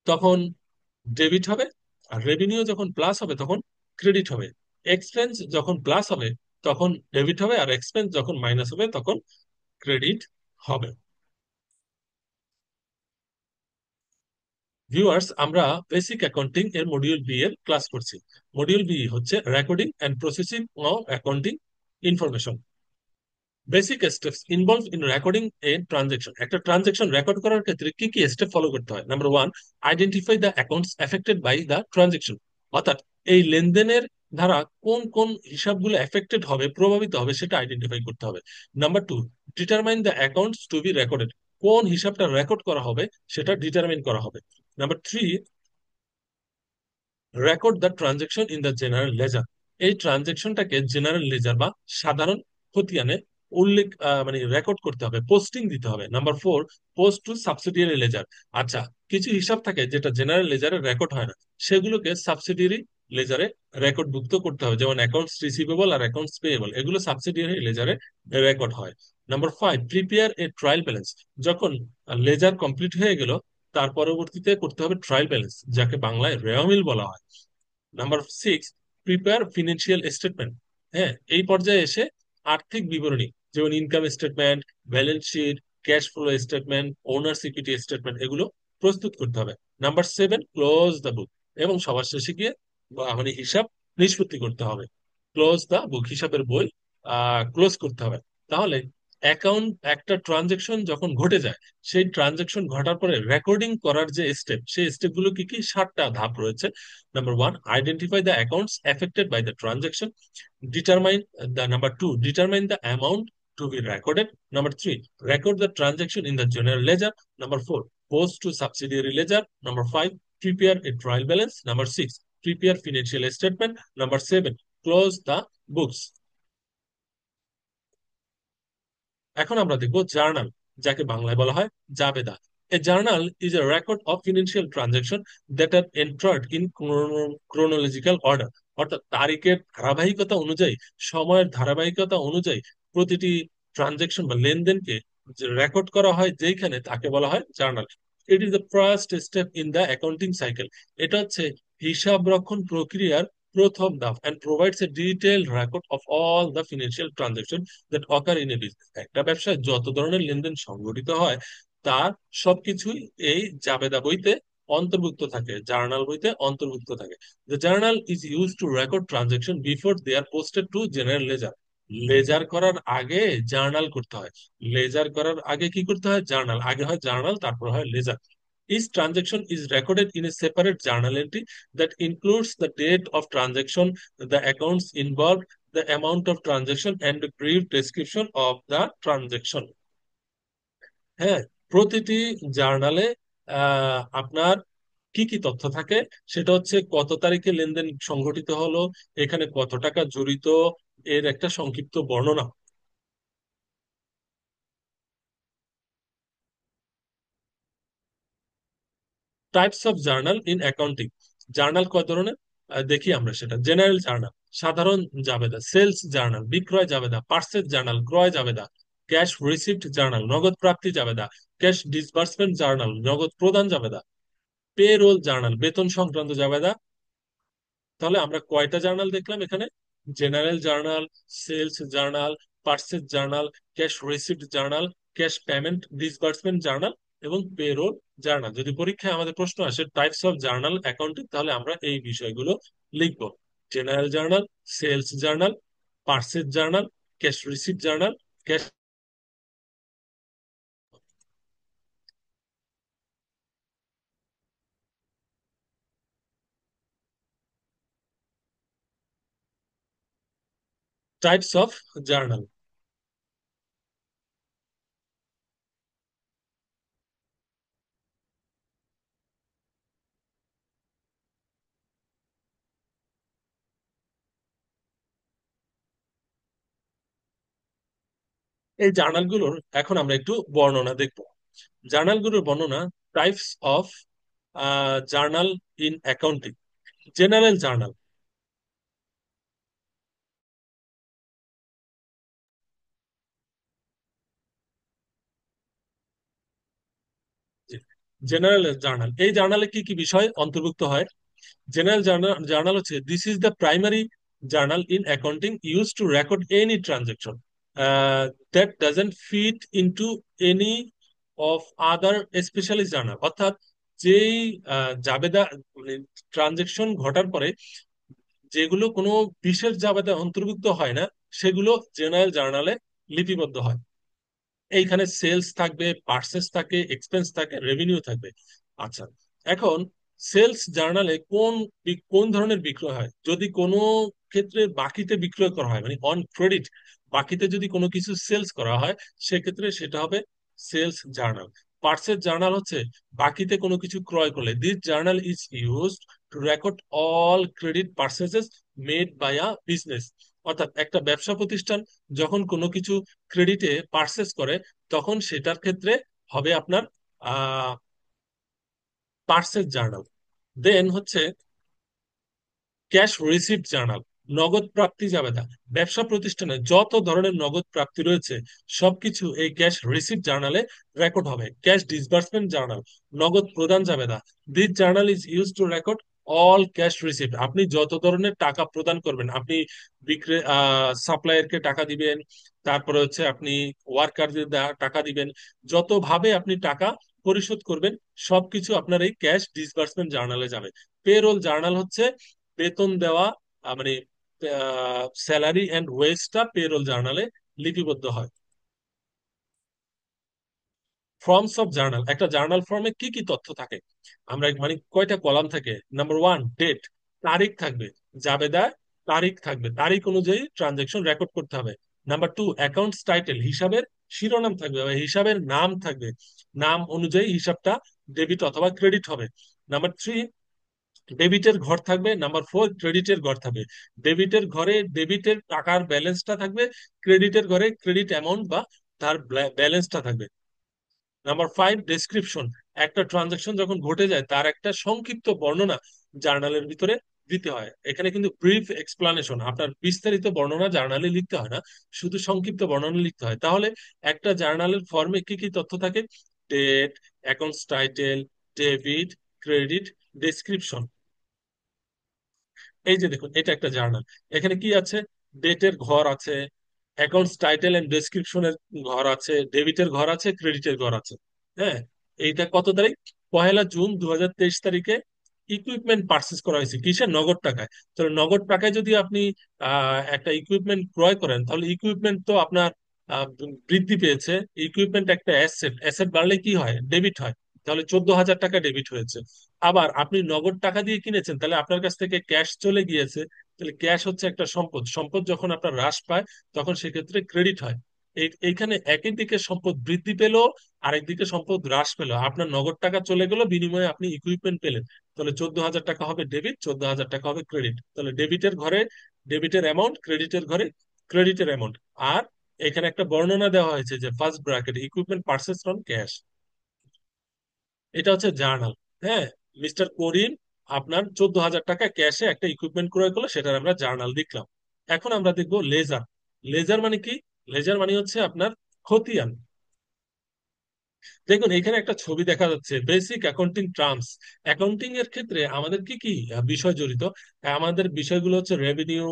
তখন ডেবিট হবে, আর রেভিনিউ যখন প্লাস হবে তখন ক্রেডিট হবে। এক্সপেন্স যখন প্লাস হবে তখন ডেবিট হবে, আর এক্সপেন্স যখন মাইনাস হবে তখন ক্রেডিট হবে। ভিউয়ার্স, আমরা বেসিক অ্যাকাউন্টিং এর মডিউল বি এর ক্লাস করছি। মডিউল বি হচ্ছে recording and processing of accounting information. Basic steps involve in recording a transaction. একটা ট্রানজেকশন রেকর্ড করার ক্ষেত্রে কি কি স্টেপ ফলো করতে হয়? Number one, identify the accounts affected by the transaction. অর্থাৎ এই লেনদেনের দ্বারা কোন কোন হিসাবগুলো এফেক্টেড হবে, প্রভাবিত হবে, সেটা আইডেন্টিফাই করতে হবে। Number two, determine the accounts to be recorded. কোন হিসাবটা রেকর্ড করা হবে সেটা ডিটারমাইন করা হবে। Number three, record the transaction in the general ledger. এই ট্রানজেকশনটাকে জেনারেল লেজার বা সাধারণ খতিয়ানে উল্লেখ, মানে রেকর্ড করতে হবে, পোস্টিং দিতে হবে। Number four, post to subsidiary ledger. আচ্ছা, কিছু হিসাব থাকে যেটা জেনারেল লেজারে রেকর্ড হয় না, সেগুলোকে সাবসিডিয়ারি লেজারে রেকর্ডভুক্ত করতে হবে, যেমন অ্যাকাউন্টস রিসিভেবল আর অ্যাকাউন্টস পেয়েবল, এগুলো সাবসিডিয়ারি লেজারে রেকর্ড হয়। Number five, prepare a trial balance. যখন লেজার কমপ্লিট হয়ে গেল, তার পরবর্তীতে করতে হবে ট্রায়াল ব্যালেন্স, যাকে বাংলায় রেওয়ামিল বলা হয়। Number six, prepare financial statement. হ্যাঁ, এই পর্যায়ে এসে আর্থিক বিবরণী, যেমন income statement, balance sheet, cash flow statement, owner security statement, এগুলো প্রস্তুত করতে হবে। Number seven, close the book. এবং সবার শেষে গিয়ে মানে হিসাব নিষ্পত্তি করতে হবে। ক্লোজ দ্য বুক, হিসাবের বই ক্লোজ করতে হবে। তাহলে অ্যাকাউন্ট, একটা ট্রানজেকশন যখন ঘটে যায়, সেই ট্রানজেকশন ঘটার পরে রেকর্ডিং করার যে স্টেপ, সেই স্টেপগুলো কি কি, সাতটা ধাপ রয়েছে। Number one, identify the accounts affected by the transaction. Determine the number two, determine the amount to be recorded. Number three, record the transaction in the general ledger. Number four, post to subsidiary ledger. Number five, prepare a trial balance. Number six, prepare financial statement. Number seven, close the books. এখন আমরা দেখবো journal, যাকে বাংলায় বলা হয় জাবেদা। A journal is a record of financial transaction that are entered in chronological order. অর্থাৎ তারিখের ধারাবাহিকতা অনুযায়ী, সময়ের ধারাবাহিকতা অনুযায়ী প্রতিটি ট্রানজাকশন বা লেনদেনকে রেকর্ড করা হয় যেখানে, তাকে বলা হয় journal. It is the first step in the accounting cycle. এটা হচ্ছে হিসাব রক্ষণ প্রক্রিয়ার প্রথম ধাপ, and provides a detailed record of all the financial transactions that occur in a business. একটা ব্যবসায় যত ধরনের লেনদেন সংঘটিত হয় তার সবকিছুই এই জাবেদা বইতে অন্তর্ভুক্ত থাকে, জার্নাল বইতে অন্তর্ভুক্ত থাকে। The journal is used to record transaction before they are posted to general ledger. Ledger করার আগে জার্নাল করতে হয়। লেজার করার আগে কি করতে হয়? জার্নাল। আগে হয় জার্নাল, তারপর হয় laser. Each transaction is recorded in a separate journal entry that includes the date of transaction, the accounts involved, the amount of transaction, and a brief description of the transaction. হ্যাঁ, প্রতিটি জার্নালে আপনার কি কি তথ্য থাকে, সেটা হচ্ছে কত তারিখে লেনদেন সংঘটিত হলো, এখানে কত টাকা জড়িত, এর একটা সংক্ষিপ্ত বর্ণনা। Types of journal in accounting. Journal কয় ধরনের? দেখি আমরা সেটা। জেনারেল জার্নাল, সাধারণ জাবেদা। সেলস জার্নাল, বিক্রয় জাবেদা। পার্সেস জার্নাল, ক্রয় জাবেদা। ক্যাশ রিসিপ্ট জার্নাল, নগদ প্রাপ্তি জাবেদা। ক্যাশ ডিসবার্সমেন্ট জার্নাল, নগদ প্রদান জাবেদা। পে রোল জার্নাল, বেতন সংক্রান্ত জাবেদা। তাহলে আমরা কয়টা জার্নাল দেখলাম এখানে? General journal, sales journal, purchase journal, cash receipt journal, cash payment disbursement journal এবং পেরোল জার্নাল। যদি পরীক্ষায় আমাদের প্রশ্ন আসে টাইপস অফ জার্নাল অ্যাকাউন্টিং, তাহলে আমরা এই বিষয়গুলো লিখবো। General journal, sales journal, purchase journal, cash receipt journal, cash. Types of journal. এই জার্নালগুলোর এখন আমরা একটু বর্ণনা দেখবো। জার্নালগুলোর বর্ণনা। Types of journal in accounting. General journal. General journal, এই জার্নালে কি কি বিষয় অন্তর্ভুক্ত হয়? জেনারেল জার্নাল জার্নাল হচ্ছে this is the primary journal in accounting use to record any transaction that doesn't fit into any of other specialist journal. অর্থাৎ যেই জাবেদা মানে ট্রানজেকশন ঘটার পরে যেগুলো কোনো বিশেষ জাবেদা অন্তর্ভুক্ত হয় না, সেগুলো জেনারেল জার্নালে লিপিবদ্ধ হয়। এইখানে সেলস থাকবে, পার্সেস থাকে, এক্সপেন্স থাকে, রেভিনিউ থাকবে। আচ্ছা, এখন সেলস জার্নালে কোন কোন ধরনের বিক্রয় হয়? যদি কোনো ক্ষেত্রে বাকিতে বিক্রয় করা হয়, মানে অন ক্রেডিট, বাকিতে যদি কোনো কিছু সেলস করা হয়, সেক্ষেত্রে সেটা হবে সেলস জার্নাল। পার্সেস জার্নাল হচ্ছে বাকিতে কোনো কিছু ক্রয় করলে। This journal is used to record all credit purchases made by a business. অর্থাৎ একটা ব্যবসা প্রতিষ্ঠান যখন কোনো কিছু ক্রেডিটে পার্সেস করে, তখন সেটার ক্ষেত্রে হবে আপনার পার্সেস জার্নাল। দেন হচ্ছে ক্যাশ রিসিপ্ট জার্নাল, নগদ প্রাপ্তি জাবেদা। ব্যবসা প্রতিষ্ঠানে যত ধরনের নগদ প্রাপ্তি রয়েছে সবকিছু এই ক্যাশ রিসিপ্ট জার্নালে রেকর্ড হবে। ক্যাশ ডিসবার্সমেন্ট জার্নাল, নগদ প্রদান জাবেদা। This journal is use to record all cash receipt. আপনি যত ধরনের টাকা প্রদান করবেন, আপনি বিক্রে সাপ্লায়ারকে টাকা দিবেন, তারপরে হচ্ছে আপনি ওয়ার্কারদের টাকা দিবেন, যতভাবে আপনি টাকা পরিশোধ করবেন সবকিছু আপনার এই ক্যাশ ডিসবার্সমেন্ট জার্নালে যাবে। পেরোল জার্নাল হচ্ছে বেতন দেওয়া, মানে স্যালারি অ্যান্ড ওয়েজটা পেরোল জার্নালে লিপিবদ্ধ হয়। ফর্মস অফ জার্নাল, একটা জার্নাল ফর্মে কি কি তথ্য থাকে? আমরা মানে কয়টা কলাম থাকে? নাম্বার ওয়ান, ডেট, তারিখ থাকবে। জাবেদা তারিখ থাকবে, তারিখ অনুযায়ী ট্রানজেকশন রেকর্ড করতে হবে। নাম্বার টু, অ্যাকাউন্টস টাইটেল, হিসাবের শিরোনাম থাকবে বা হিসাবের নাম থাকবে, নাম অনুযায়ী হিসাবটা ডেবিট অথবা ক্রেডিট হবে। নাম্বার থ্রি, ডেবিটের ঘর থাকবে। নাম্বার ফোর, ক্রেডিটের ঘর থাকবে। ডেবিটের ঘরে ডেবিটের টাকার ব্যালেন্সটা থাকবে, ক্রেডিটের ঘরে ক্রেডিট অ্যামাউন্ট বা তার ব্যালেন্সটা থাকবে। নাম্বার ফাইভ, ডেসক্রিপশন, একটা ট্রানজাকশন যখন ঘটে যায় তার একটা সংক্ষিপ্ত বর্ণনা জার্নালের ভিতরে দিতে হয়। এখানে কিন্তু ব্রিফ এক্সপ্লানেশন, আপনার বিস্তারিত বর্ণনা জার্নালে লিখতে হয় না, শুধু সংক্ষিপ্ত বর্ণনা লিখতে হয়। তাহলে একটা জার্নালের ফর্মে কি কি তথ্য থাকে? Date, accounts title, debit, credit, description. এই যে দেখুন, এটা একটা জার্নাল। এখানে কি আছে? ডেটের ঘর আছে, অ্যাকাউন্টস টাইটেল এন্ড ডেসক্রিপশনের ঘর আছে, ডেবিটের ঘর আছে, ক্রেডিটের ঘর আছে। হ্যাঁ, এইটা কত তারিখ? 1 জুন 2023 তারিখে ইকুইপমেন্ট পারচেস করা হয়েছে। কিসে? নগদ টাকায়। তাহলে নগদ টাকায় যদি আপনি একটা ইকুইপমেন্ট ক্রয় করেন, তাহলে ইকুইপমেন্ট তো আপনার আহ, বৃদ্ধি পেয়েছে। ইকুইপমেন্ট একটা অ্যাসেট, অ্যাসেট বাড়লে কি হয়? ডেবিট হয়। তাহলে 14,000 টাকা ডেবিট হয়েছে। আবার আপনি নগদ টাকা দিয়ে কিনেছেন, তাহলে আপনার কাছ থেকে ক্যাশ চলে গিয়েছে, তাহলে ক্যাশ হচ্ছে একটা সম্পদ, সম্পদ যখন আপনার হ্রাস পায় তখন সেক্ষেত্রে ক্রেডিট হয়। এইখানে একই দিকে সম্পদ বৃদ্ধি পেল, আরেকদিকে সম্পদ হ্রাস পেল, আপনার নগদ টাকা চলে গেল, বিনিময়ে আপনি ইকুইপমেন্ট পেলেন। তাহলে 14,000 টাকা হবে ডেবিট, 14,000 টাকা হবে ক্রেডিট। তাহলে ডেবিটের ঘরে ডেবিটের অ্যামাউন্ট, ক্রেডিটের ঘরে ক্রেডিটের অ্যামাউন্ট। আর এখানে একটা বর্ণনা দেওয়া হয়েছে যে first bracket equipment purchase from cash, এটা হচ্ছে জার্নাল। হ্যাঁ, মিস্টার করিম আপনার 14,000 টাকা ক্যাশে একটা ইকুইপমেন্ট ক্রয় করলো, সেটার আমরা জার্নাল লিখলাম। এখন আমরা দেখবো লেজার। লেজার মানে কি? লেজার মানে হচ্ছে আপনার খতিয়ান। দেখুন এখানে একটা ছবি দেখা যাচ্ছে, বেসিক অ্যাকাউন্টিং টার্মস। অ্যাকাউন্টিং এর ক্ষেত্রে আমাদের কি কি বিষয় জড়িত? আমাদের বিষয়গুলো হচ্ছে revenue,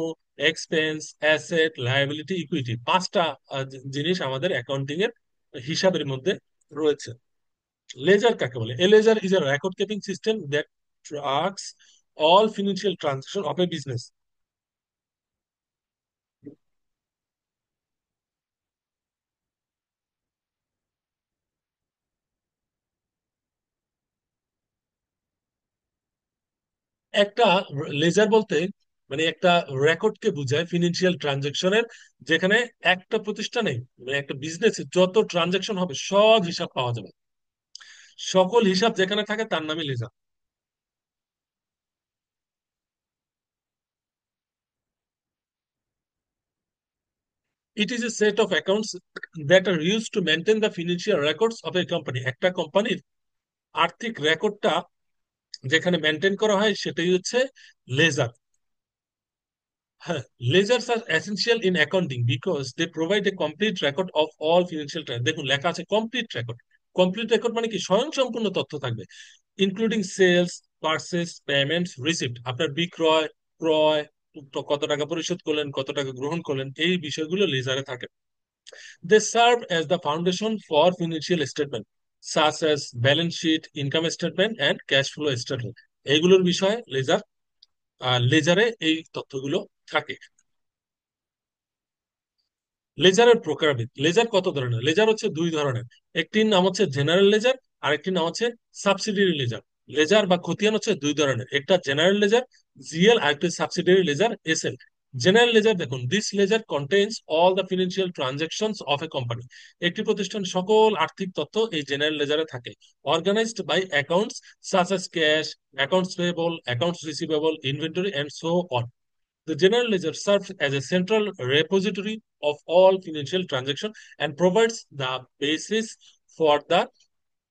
expense, asset, liability, equity. পাঁচটা জিনিস আমাদের অ্যাকাউন্টিং এর হিসাবের মধ্যে রয়েছে। লেজার কাকে বলে? A ledger is a record keeping system that tracks all financial transaction of a business. একটা লেজার বলতে মানে একটা রেকর্ডকে বোঝায় ফিনান্সিয়াল ট্রানজাকশনের, যেখানে একটা প্রতিষ্ঠানে মানে একটা বিজনেসে যত ট্রানজাকশন হবে সব হিসাব পাওয়া যাবে। সকল হিসাব যেখানে থাকে তার নামই ledger. It is a set of accounts that are use to maintain the financial records of a company. একটা কোম্পানির আর্থিক রেকর্ডটা যেখানে মেনটেন করা হয় সেটাই হচ্ছে লেজার। হ্যাঁ, ledgers are essential in accounting because they provide a complete record of all financial trends. দেখুন লেখা আছে কমপ্লিট রেকর্ড। কমপ্লিট রেকর্ড মানে কি? স্বয়ংসম্পূর্ণ তথ্য থাকবে, including sales, purchase, payments, receipt. আপনার বিক্রয়, ক্রয়, তো কত টাকা পরিশোধ করলেন, কত টাকা গ্রহণ করলেন, এই বিষয়গুলো লেজারে থাকে। They serve as the foundation for financial statement such as balance sheet, income statement and cash flow statement। এইগুলোর বিষয়ে লেজারে এই তথ্যগুলো থাকে। লেজারের প্রকারভেদ। লেজার কত ধরনের? লেজার হচ্ছে দুই ধরনের। একটির নাম হচ্ছে জেনারেল লেজার, আরেকটির নাম হচ্ছে সাবসিডিয়ারি লেজার। লেজার বা খতিয়ান হচ্ছে দুই ধরনের, একটা জেনারেল লেজার জিএল, আর একটা subsidiary ledger SL. General ledger দেখুন, this ledger contains all the financial transactions of a company. একটি প্রতিষ্ঠান সকল আর্থিক তথ্য এই জেনারেল লেজারে থাকে। Organized by accounts such as cash, accounts payable, accounts receivable, inventory and so on. The general ledger serves as a central repository of all financial transactions and provides the basis for the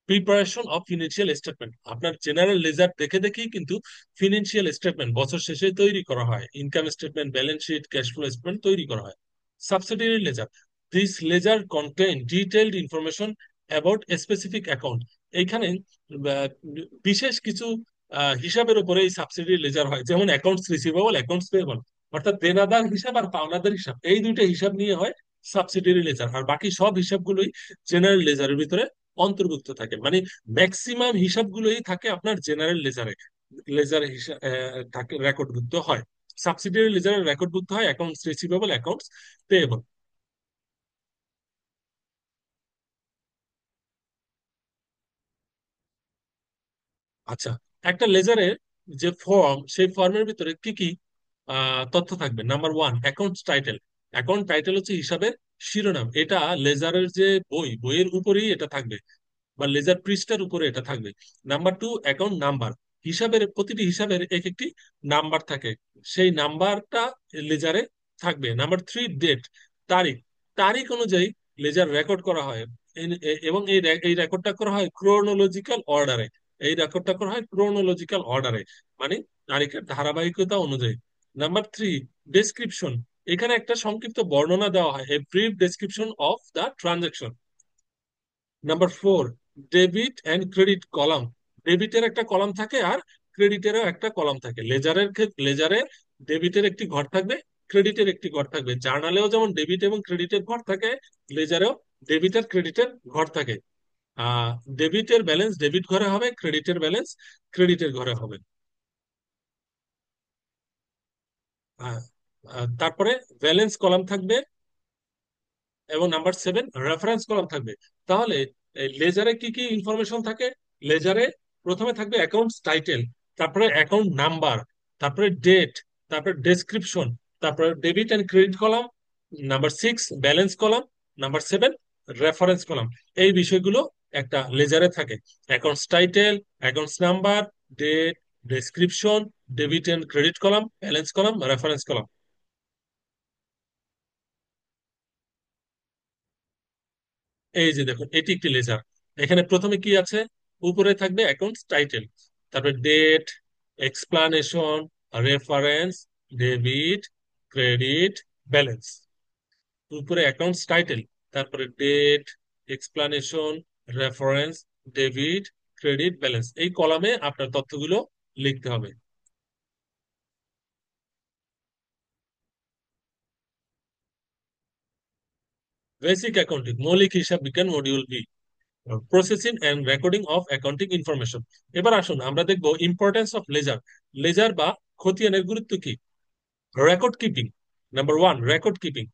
preparation of financial statement. আপনার general laser দেখে দেখেই কিন্তু financial statement বছর শেষে তৈরি করা হয়, income statement, balance sheet, cash flow statement তৈরি করা হয়। Subsidiary ledger, this ledger contain detailed information about a specific account. এইখানে আহ, বিশেষ কিছু হিসাবের উপরে এই সাবসিডিয়ারি লেজার হয়, যেমন অ্যাকাউন্টস রিসিভেবল, অ্যাকাউন্টস পেয়েবল। অর্থাৎ দেনাদার হিসাব আর পাওনাদার হিসাব, এই দুইটা হিসাব নিয়ে হয় সাবসিডিয়ারি লেজার। আর বাকি সব হিসাবগুলোই জেনারেল লেজারের ভিতরে অন্তর্ভুক্ত থাকে। মানে ম্যাক্সিমাম হিসাবগুলোই থাকে আপনার জেনারেল লেজারে। লেজার হিসাব থাকে রেকর্ডভুক্ত হয়। সাবসিডিয়ারি লেজারে রেকর্ডভুক্ত হয় অ্যাকাউন্টস রিসিভেবল, অ্যাকাউন্টস পেয়েবল। আচ্ছা, একটা লেজারের যে ফর্ম, সেই ফর্মের ভিতরে কি কি তথ্য থাকবে? Number one, account title. Account title হচ্ছে হিসাবের শিরোনাম। এটা লেজারের যে বইয়ের উপরেই এটা থাকবে, বা লেজার পৃষ্ঠার উপরে এটা থাকবে। Number two, account number. হিসাবের প্রতিটি হিসাবের এক একটি নাম্বার থাকে, সেই নাম্বারটা লেজারে থাকবে। নাম্বার থ্রি, ডেট, তারিখ। তারিখ অনুযায়ী লেজার রেকর্ড করা হয়। এবং এই রেকর্ডটা করা হয় ক্রোনোলজিক্যাল অর্ডারে। এই রেকর্ডটা করা হয় ক্রোনোলজিক্যাল অর্ডারে, মানে তারিখের ধারাবাহিকতা অনুযায়ী। Number three, description. এখানে একটা সংক্ষিপ্ত বর্ণনা দেওয়া হয়, a brief description of the transaction. Number four, debit and credit column. ডেবিটের একটা কলাম থাকে আর ক্রেডিটেরও একটা কলাম থাকে। লেজারে ডেবিটের একটি ঘর থাকবে, ক্রেডিটের একটি ঘর থাকবে। জার্নালেও যেমন ডেবিট এবং ক্রেডিটের ঘর থাকে, লেজারেও ডেবিট আর ক্রেডিটের ঘর থাকে। আহ ডেবিটের ব্যালেন্স ডেবিট ঘরে হবে, ক্রেডিটের ব্যালেন্স ক্রেডিটের ঘরে হবে। আহ, তারপরে ব্যালেন্স কলাম থাকবে, এবং নাম্বার সেভেন, রেফারেন্স কলাম থাকবে। তাহলে লেজারে কি কি ইনফরমেশন থাকে? লেজারে প্রথমে থাকবে অ্যাকাউন্টস টাইটেল, তারপরে অ্যাকাউন্ট নাম্বার, তারপরে ডেট, তারপরে ডেসক্রিপশন, তারপরে debit and credit column, number 6 balance column, number 7 reference column. এই বিষয়গুলো একটা লেজারে থাকে। Accounts title, accounts number, date, description, debit and credit column, balance column, reference column. এই যে দেখুন, এটি একটি লেজার। এখানে প্রথমে কি আছে? উপরে থাকবে অ্যাকাউন্টস টাইটেল, তারপরে date, explanation, reference, debit, credit, balance. উপরে অ্যাকাউন্টস টাইটেল, তারপরে date, explanation, reference, debit, credit, balance. এই কলামে আপনার তথ্যগুলো লিখতে হবে। বেসিক অ্যাকাউন্টিং, মৌলিক হিসাব বিজ্ঞান, module B, processing and recording of accounting information. এবার আসুন আমরা দেখব ইম্পর্টেন্স অফ লেজার। লেজার বা খতিয়ানের গুরুত্ব কি? Record keeping, number one, record keeping.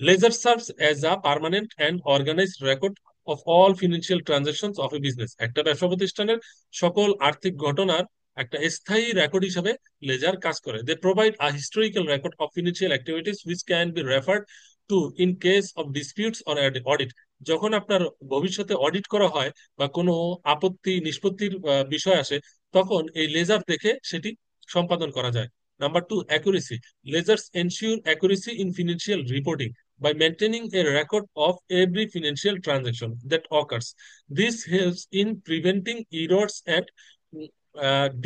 Ledger serves as a permanent and organised record of all financial transactions of a business. একটা ব্যবসা প্রতিষ্ঠানের সকল আর্থিক ঘটনার একটা স্থায়ী রেকর্ড হিসেবে লেজার কাজ করে। They provide a historical record of financial activities which can be referred to in case of disputes or audit. যখন আপনার ভবিষ্যতে অডিট করা হয় বা কোনো আপত্তি নিষ্পত্তির বিষয় আসে, তখন এই লেজার দেখে সেটি সম্পাদন করা যায়। Number two, accuracy. Ledgers ensure accuracy in financial reporting by maintaining a record of every financial transaction that occurs. This helps in preventing errors and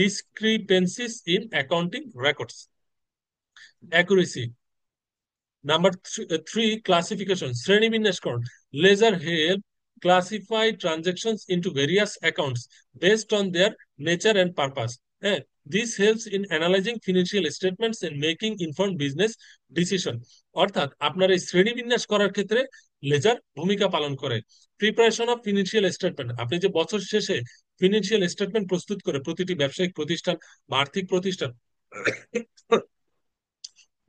discrepancies in accounting records. Accuracy. Number three, classification. শ্রেণীবিন্যাসকরণ. Ledger help classify transactions into various accounts based on their nature and purpose. Eh, This helps in analyzing financial statements and making informed business decision. অর্থাৎ আপনার এই শ্রেণীবিন্যাস করার ক্ষেত্রে laser ভূমিকা পালন করে। Preparation of financial statement, আপনি যে বছর শেষে ফিনান্সিয়াল স্টেটমেন্ট প্রস্তুত করে প্রতিটি ব্যবসায়িক প্রতিষ্ঠান বা আর্থিক প্রতিষ্ঠান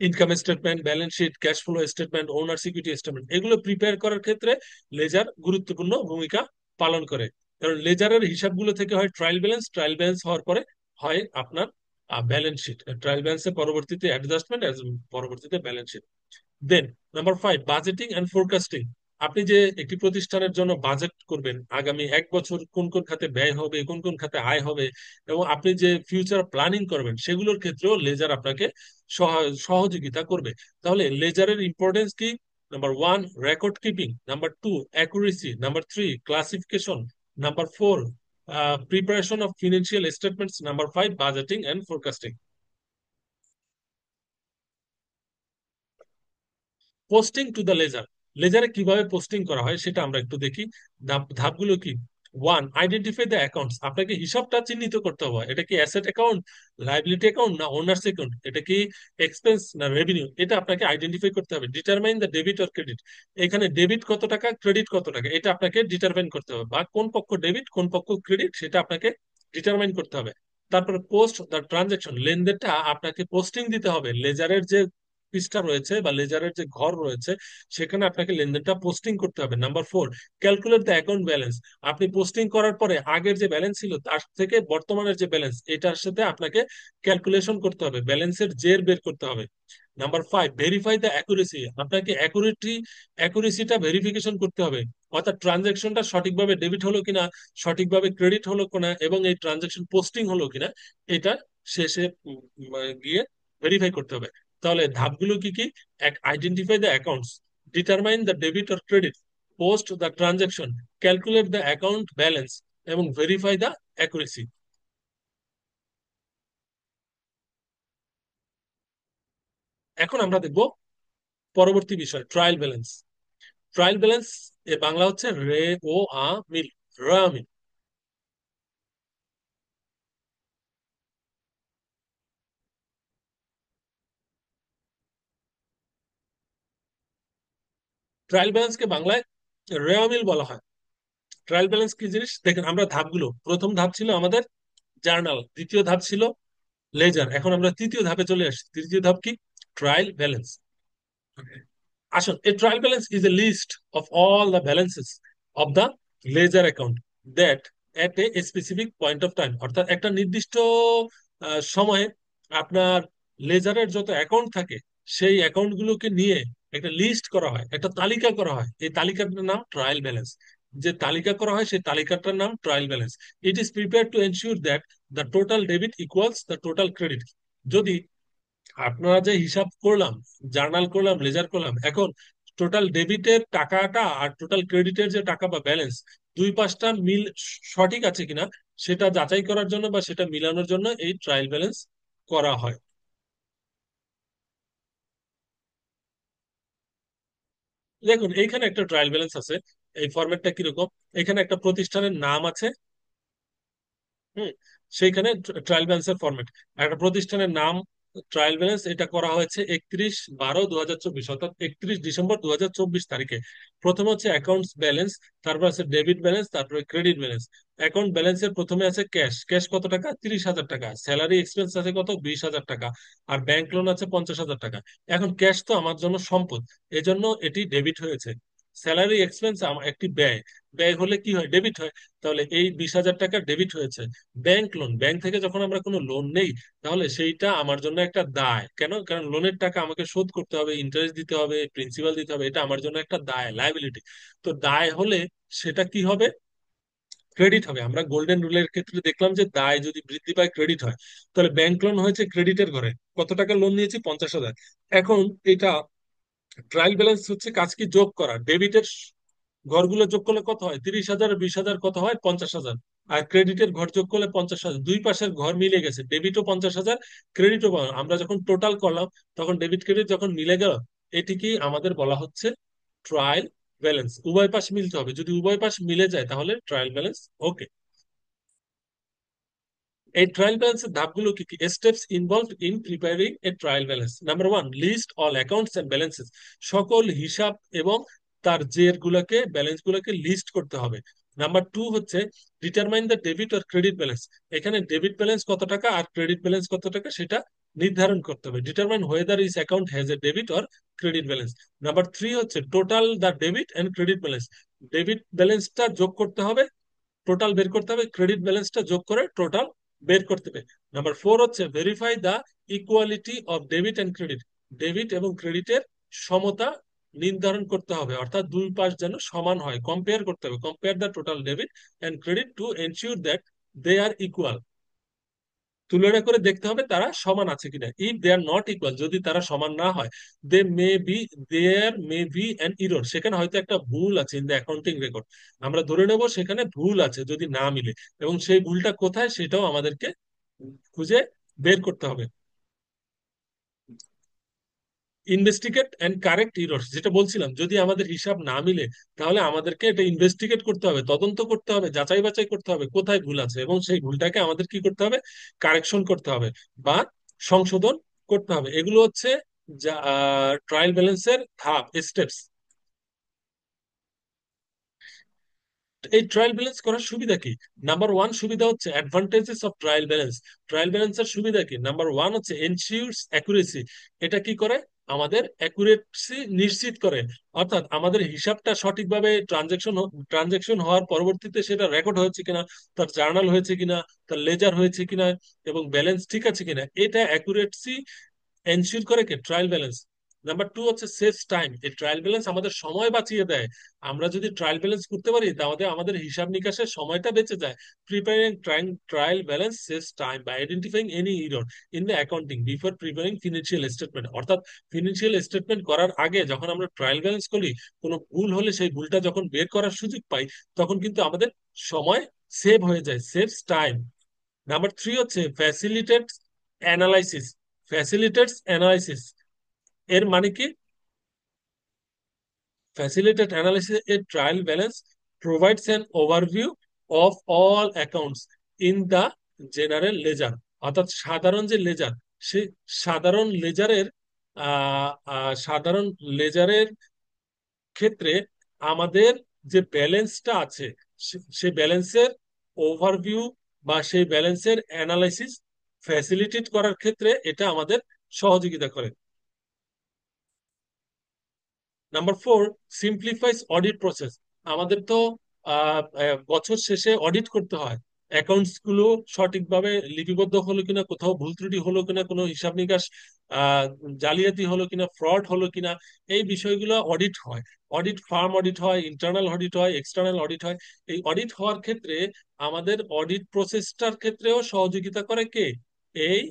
income statement, balance sheet, cash flow statement, owner security statement, এগুলো প্রিপেয়ার করার ক্ষেত্রে লেজার গুরুত্বপূর্ণ ভূমিকা পালন করে। কারণ লেজারের হিসাবগুলো থেকে হয় ট্রায়াল ব্যালেন্স, ট্রায়াল ব্যালেন্স হওয়ার পরে হয় আপনার ব্যালেন্স শিট, ট্রায়াল ব্যালেন্সের পরবর্তীতে অ্যাডজাস্টমেন্ট, পরবর্তীতে balance sheet. Then number five, budgeting and forecasting. আপনি যে একটি প্রতিষ্ঠানের জন্য বাজেট করবেন, আগামী এক বছর কোন কোন খাতে ব্যয় হবে, কোন কোন খাতে আয় হবে, এবং আপনি যে ফিউচার প্ল্যানিং করবেন, সেগুলোর ক্ষেত্রেও লেজার আপনাকে সহযোগিতা করবে। তাহলে লেজারের ইম্পর্টেন্স কি? Number one, record keeping. Number two, accuracy. Number three, classification. Number four, preparation of financial statements. Number five, budgeting and forecasting. Posting to the ledger. লেজারে কিভাবে পোস্টিং করা হয় সেটা আমরা একটু দেখি। ধাপগুলো কি? One, identify the accounts. আপনাকে হিসাবটা চিহ্নিত করতে হবে, এটা কি অ্যাসেট অ্যাকাউন্ট, লাইবিলিটি অ্যাকাউন্ট, না ওনার্স অ্যাকাউন্ট, এটা কি এক্সপেন্স না রেভিনিউ, এটা আপনাকে আইডেন্টিফাই করতে হবে। Determine the debit or credit. এখানে ডেবিট কত টাকা, ক্রেডিট কত টাকা, এটা আপনাকে ডিটারমাইন করতে হবে, বা কোন পক্ষ ডেবিট কোন পক্ষ ক্রেডিট সেটা আপনাকে ডিটারমাইন করতে হবে। তারপরে পোস্ট দ্য ট্রানজাকশন, লেনদেনটা আপনাকে পোস্টিং দিতে হবে। লেজারের যে পৃষ্ঠা রয়েছে বা লেজারের যে ঘর রয়েছে, সেখানে আপনাকে লেনদেনটা পোস্টিং করতে হবে। Number four, calculate the account balance. আপনি পোস্টিং করার পরে আগের যে ব্যালেন্স ছিল তার থেকে বর্তমানের যে ব্যালেন্স, এটার সাথে আপনাকে ক্যালকুলেশন করতে হবে, ব্যালেন্সের জের বের করতে হবে। Number five, verify the accuracy. আপনাকে অ্যাকুরেসিটা ভেরিফিকেশন করতে হবে, অর্থাৎ ট্রানজাকশনটা সঠিকভাবে ডেবিট হলো কিনা, সঠিকভাবে ক্রেডিট হলো কিনা, এবং এই ট্রানজাকশন পোস্টিং হলো কিনা, এটা শেষে গিয়ে ভেরিফাই করতে হবে। তাহলে ধাপগুলো কি কি? এক, identify the accounts, determine the debit or credit, post the transaction, calculate the account balance, এবং ভেরিফাই দ্য অ্যাকুরেসি। এখন আমরা দেখব পরবর্তী বিষয়, ট্রায়াল ব্যালেন্স। ট্রায়াল ব্যালেন্স এর বাংলা হচ্ছে রে ও আ মিল, রা মিল। ট্রায়াল ব্যালেন্সকে বাংলায় রেওয়া মিল বলা হয়। ট্রায়াল ব্যালেন্স কি জিনিস দেখেন, আমরা ধাপগুলো, প্রথম ধাপ ছিল আমাদের জার্নাল, দ্বিতীয় ধাপ ছিল লেজার, এখন আমরা তৃতীয় ধাপে চলে আসছি। তৃতীয় ধাপ কি? Trial balance. আসুন, a trial balance is a list of all the balances of the ledger account that at a specific point of time, অর্থাৎ একটা নির্দিষ্ট সময়ে আপনার লেজারের যত অ্যাকাউন্ট থাকে সেই অ্যাকাউন্ট গুলোকে নিয়ে একটা লিস্ট করা হয়, একটা তালিকা করা হয়। এই তালিকাটার নাম ট্রায়াল ব্যালেন্স। যে তালিকা করা হয় সেই তালিকাটার নাম trial balance. It is prepare to ensure that the total debit equals the total credit. যদি আপনারা যে হিসাব করলাম, জার্নাল করলাম, লেজার করলাম, এখন টোটাল ডেবিটের টাকাটা আর টোটাল ক্রেডিটের যে টাকা বা ব্যালেন্স, দুই পাশটা মিল সঠিক আছে কিনা সেটা যাচাই করার জন্য বা সেটা মিলানোর জন্য এই ট্রায়াল ব্যালেন্স করা হয়। দেখুন এইখানে একটা ট্রায়াল ব্যালেন্স আছে। এই ফরম্যাটটা কিরকম, এখানে একটা প্রতিষ্ঠানের নাম আছে। হুম, সেইখানে ট্রায়াল ব্যালেন্সের ফরম্যাট, একটা প্রতিষ্ঠানের নাম, ট্রায়াল ব্যালেন্স, এটা করা হয়েছে 31/12/2024, অর্থাৎ 31 ডিসেম্বর 2024 তারিখে। প্রথমে হচ্ছে অ্যাকাউন্টস ব্যালেন্স, তারপর আছে ডেবিট ব্যালেন্স, তারপরে ক্রেডিট ব্যালেন্স। অ্যাকাউন্ট ব্যালেন্সের প্রথমে আছে ক্যাশ, ক্যাশ কত টাকা, 30,000 টাকা। স্যালারি এক্সপেন্স আছে কত, 20,000 টাকা। আর ব্যাংক লোন আছে 50,000 টাকা। এখন ক্যাশ তো আমার জন্য সম্পদ, এজন্য এটি ডেবিট হয়েছে। স্যালারি এক্সপেন্স একটি ব্যয়, ব্যয় হলে কি হয়, ডেবিট হয়। তাহলে এই 20,000 টাকা ডেবিট হয়েছে। ব্যাংক লোন, ব্যাংক থেকে যখন আমরা কোনো লোন নেই, তাহলে সেইটা আমার জন্য একটা দায়। কেন? কারণ লোনের টাকা আমাকে শোধ করতে হবে, ইন্টারেস্ট দিতে হবে, প্রিন্সিপাল দিতে হবে, এটা আমার জন্য একটা দায়, লাইবিলিটি। তো দায় হলে সেটা কি হবে, ক্রেডিট হবে। আমরা গোল্ডেন রুলের ক্ষেত্রে দেখলাম যে দায় যদি বৃদ্ধি পায় ক্রেডিট হয়। তাহলে ব্যাংক লোন হয়েছে ক্রেডিটের ঘরে, কত টাকা লোন নিয়েছি, 50,000। এখন এটা ট্রায়াল ব্যালেন্স হচ্ছে কাজ কি, যোগ করা। ডেবিটের ঘরগুলো যোগ করলে কত হয়, 30,000 আর 20,000 কত হয়, 50,000। আর ক্রেডিটের ঘর যোগ করলে 50,000, দুই পাশের ঘর মিলে গেছে, ডেবিটও 50,000, ক্রেডিটও। আমরা যখন টোটাল করলাম তখন ডেবিট ক্রেডিট যখন মিলে গেল, এটিকেই আমাদের বলা হচ্ছে ট্রায়াল ব্যালেন্স। উভয় পাশ মিলতে হবে, যদি উভয় পাশ মিলে যায় তাহলে ট্রায়াল ব্যালেন্স ওকে। এই ট্রায়াল ব্যালেন্সের ধাপগুলো কি কি, steps involved in preparing a trial balance. Number one, list all accounts and balances. সকল হিসাব এবং তার জের গুলাকে, ব্যালেন্স গুলাকে লিস্ট করতে হবে। নাম্বার টু হচ্ছে ডিটারমাইন দ্য ডেবিট আর ক্রেডিট ব্যালেন্স। এখানে ডেবিট ব্যালেন্স কত টাকা আর ক্রেডিট ব্যালেন্স কত টাকা সেটা নির্ধারণ করতে হবে। Determine whether is account has a debit or credit balance. Number three হচ্ছে total the debit and credit balance. Debit ব্যালেন্সটা যোগ করতে হবে, টোটাল বের করতে হবে, ক্রেডিট ব্যালেন্সটা যোগ করে টোটাল বের করতে হবে। নাম্বার ফোর হচ্ছে verify the equality of debit and credit. Debit এবং ক্রেডিটের সমতা নির্ধারণ করতে হবে, অর্থাৎ দুই পাশ যেন সমান হয়, কম্পেয়ার করতে হবে। Compare the total debit and credit to ensure that they are equal. তুলনা করে দেখতে হবে তারা সমান আছে কিনা। If they are not equal, যদি তারা সমান না হয়, they may be there may be an error, সেখানে হয়তো একটা ভুল আছে ইন দ্য অ্যাকাউন্টিং রেকর্ড। আমরা ধরে নেব সেখানে ভুল আছে যদি না মিলে, এবং সেই ভুলটা কোথায় সেটাও আমাদেরকে খুঁজে বের করতে হবে। ইনভেস্টিগেট এন্ড কারেক্ট ইরর্স, যেটা বলছিলাম, যদি আমাদের হিসাব না মিলে তাহলে আমাদেরকে এটা ইনভেস্টিগেট করতে হবে, তদন্ত করতে হবে, যাচাই বাছাই করতে হবে কোথায় ভুল আছে, এবং সেই ভুলটাকে আমাদের কি করতে হবে, কারেকশন করতে হবে বা সংশোধন করতে হবে। এগুলো হচ্ছে যা ট্রায়াল ব্যালেন্সের ধাপ, স্টেপস। এই ট্রায়াল ব্যালেন্স করার সুবিধা কি? নাম্বার ওয়ান সুবিধা হচ্ছে advantages of trial balance. Trial ব্যালেন্সের সুবিধা কি? নাম্বার ওয়ান হচ্ছে এনশিওরস অ্যাকুরেসি। এটা কি করে, আমাদের অ্যাকুরেসি নিশ্চিত করে। অর্থাৎ আমাদের হিসাবটা সঠিকভাবে ট্রানজেকশন হওয়ার পরবর্তীতে সেটা রেকর্ড হয়েছে কিনা, তার জার্নাল হয়েছে কিনা, তার লেজার হয়েছে কিনা, এবং ব্যালেন্স ঠিক আছে কিনা, এটা অ্যাকুরেসি এনশিওর করে কে, ট্রায়াল ব্যালেন্স। নাম্বার টু হচ্ছে সেভস টাইম। এই ট্রায়াল ব্যালেন্স আমাদের সময় বাঁচিয়ে দেয়। আমরা যদি ট্রায়াল ব্যালেন্স করতে পারি তাহলে আমাদের হিসাব নিকাশের সময়টা বেঁচে যায়। Preparing trial balance saves time by identifying any error in the accounting before preparing financial statement. অর্থাৎ ফিনান্সিয়াল স্টেটমেন্ট করার আগে যখন আমরা ট্রায়াল ব্যালেন্স করি, কোনো ভুল হলে সেই ভুলটা যখন বের করার সুযোগ পাই, তখন কিন্তু আমাদের সময় সেভ হয়ে যায়, সেভস টাইম। নাম্বার থ্রি হচ্ছে ফ্যাসিলিটেটস অ্যানালাইসিস। ফ্যাসিলিটেটস অ্যানালাইসিস এর মানে কি? Facilitate analysis a trial balance provides an overview of all accounts in the general ledger. অর্থাৎ সাধারণ যে লেজার, সে সাধারণ লেজারের সাধারণ লেজারের ক্ষেত্রে আমাদের যে ব্যালেন্সটা আছে, সে ব্যালেন্সের ওভারভিউ বা সেই ব্যালেন্সের অ্যানালাইসিস ফ্যাসিলিটেট করার ক্ষেত্রে এটা আমাদের সহযোগিতা করে। Number four, simplifies audit process. আমাদের তো বছর শেষে অডিট করতে হয় অ্যাকাউন্টস গুলো সঠিকভাবে লিপিবদ্ধ হলো কিনা, কোথাও ভুল ত্রুটি হলো কিনা, কোনো হিসাব নিকাশ আহ, জালিয়াতি হলো কিনা, ফ্রড হলো কিনা, এই বিষয়গুলো অডিট হয়। অডিট ফার্ম অডিট হয়, ইন্টারনাল অডিট হয়, এক্সটার্নাল অডিট হয়। এই অডিট হওয়ার ক্ষেত্রে আমাদের অডিট প্রসেসটার ক্ষেত্রেও সহযোগিতা করে কে? এই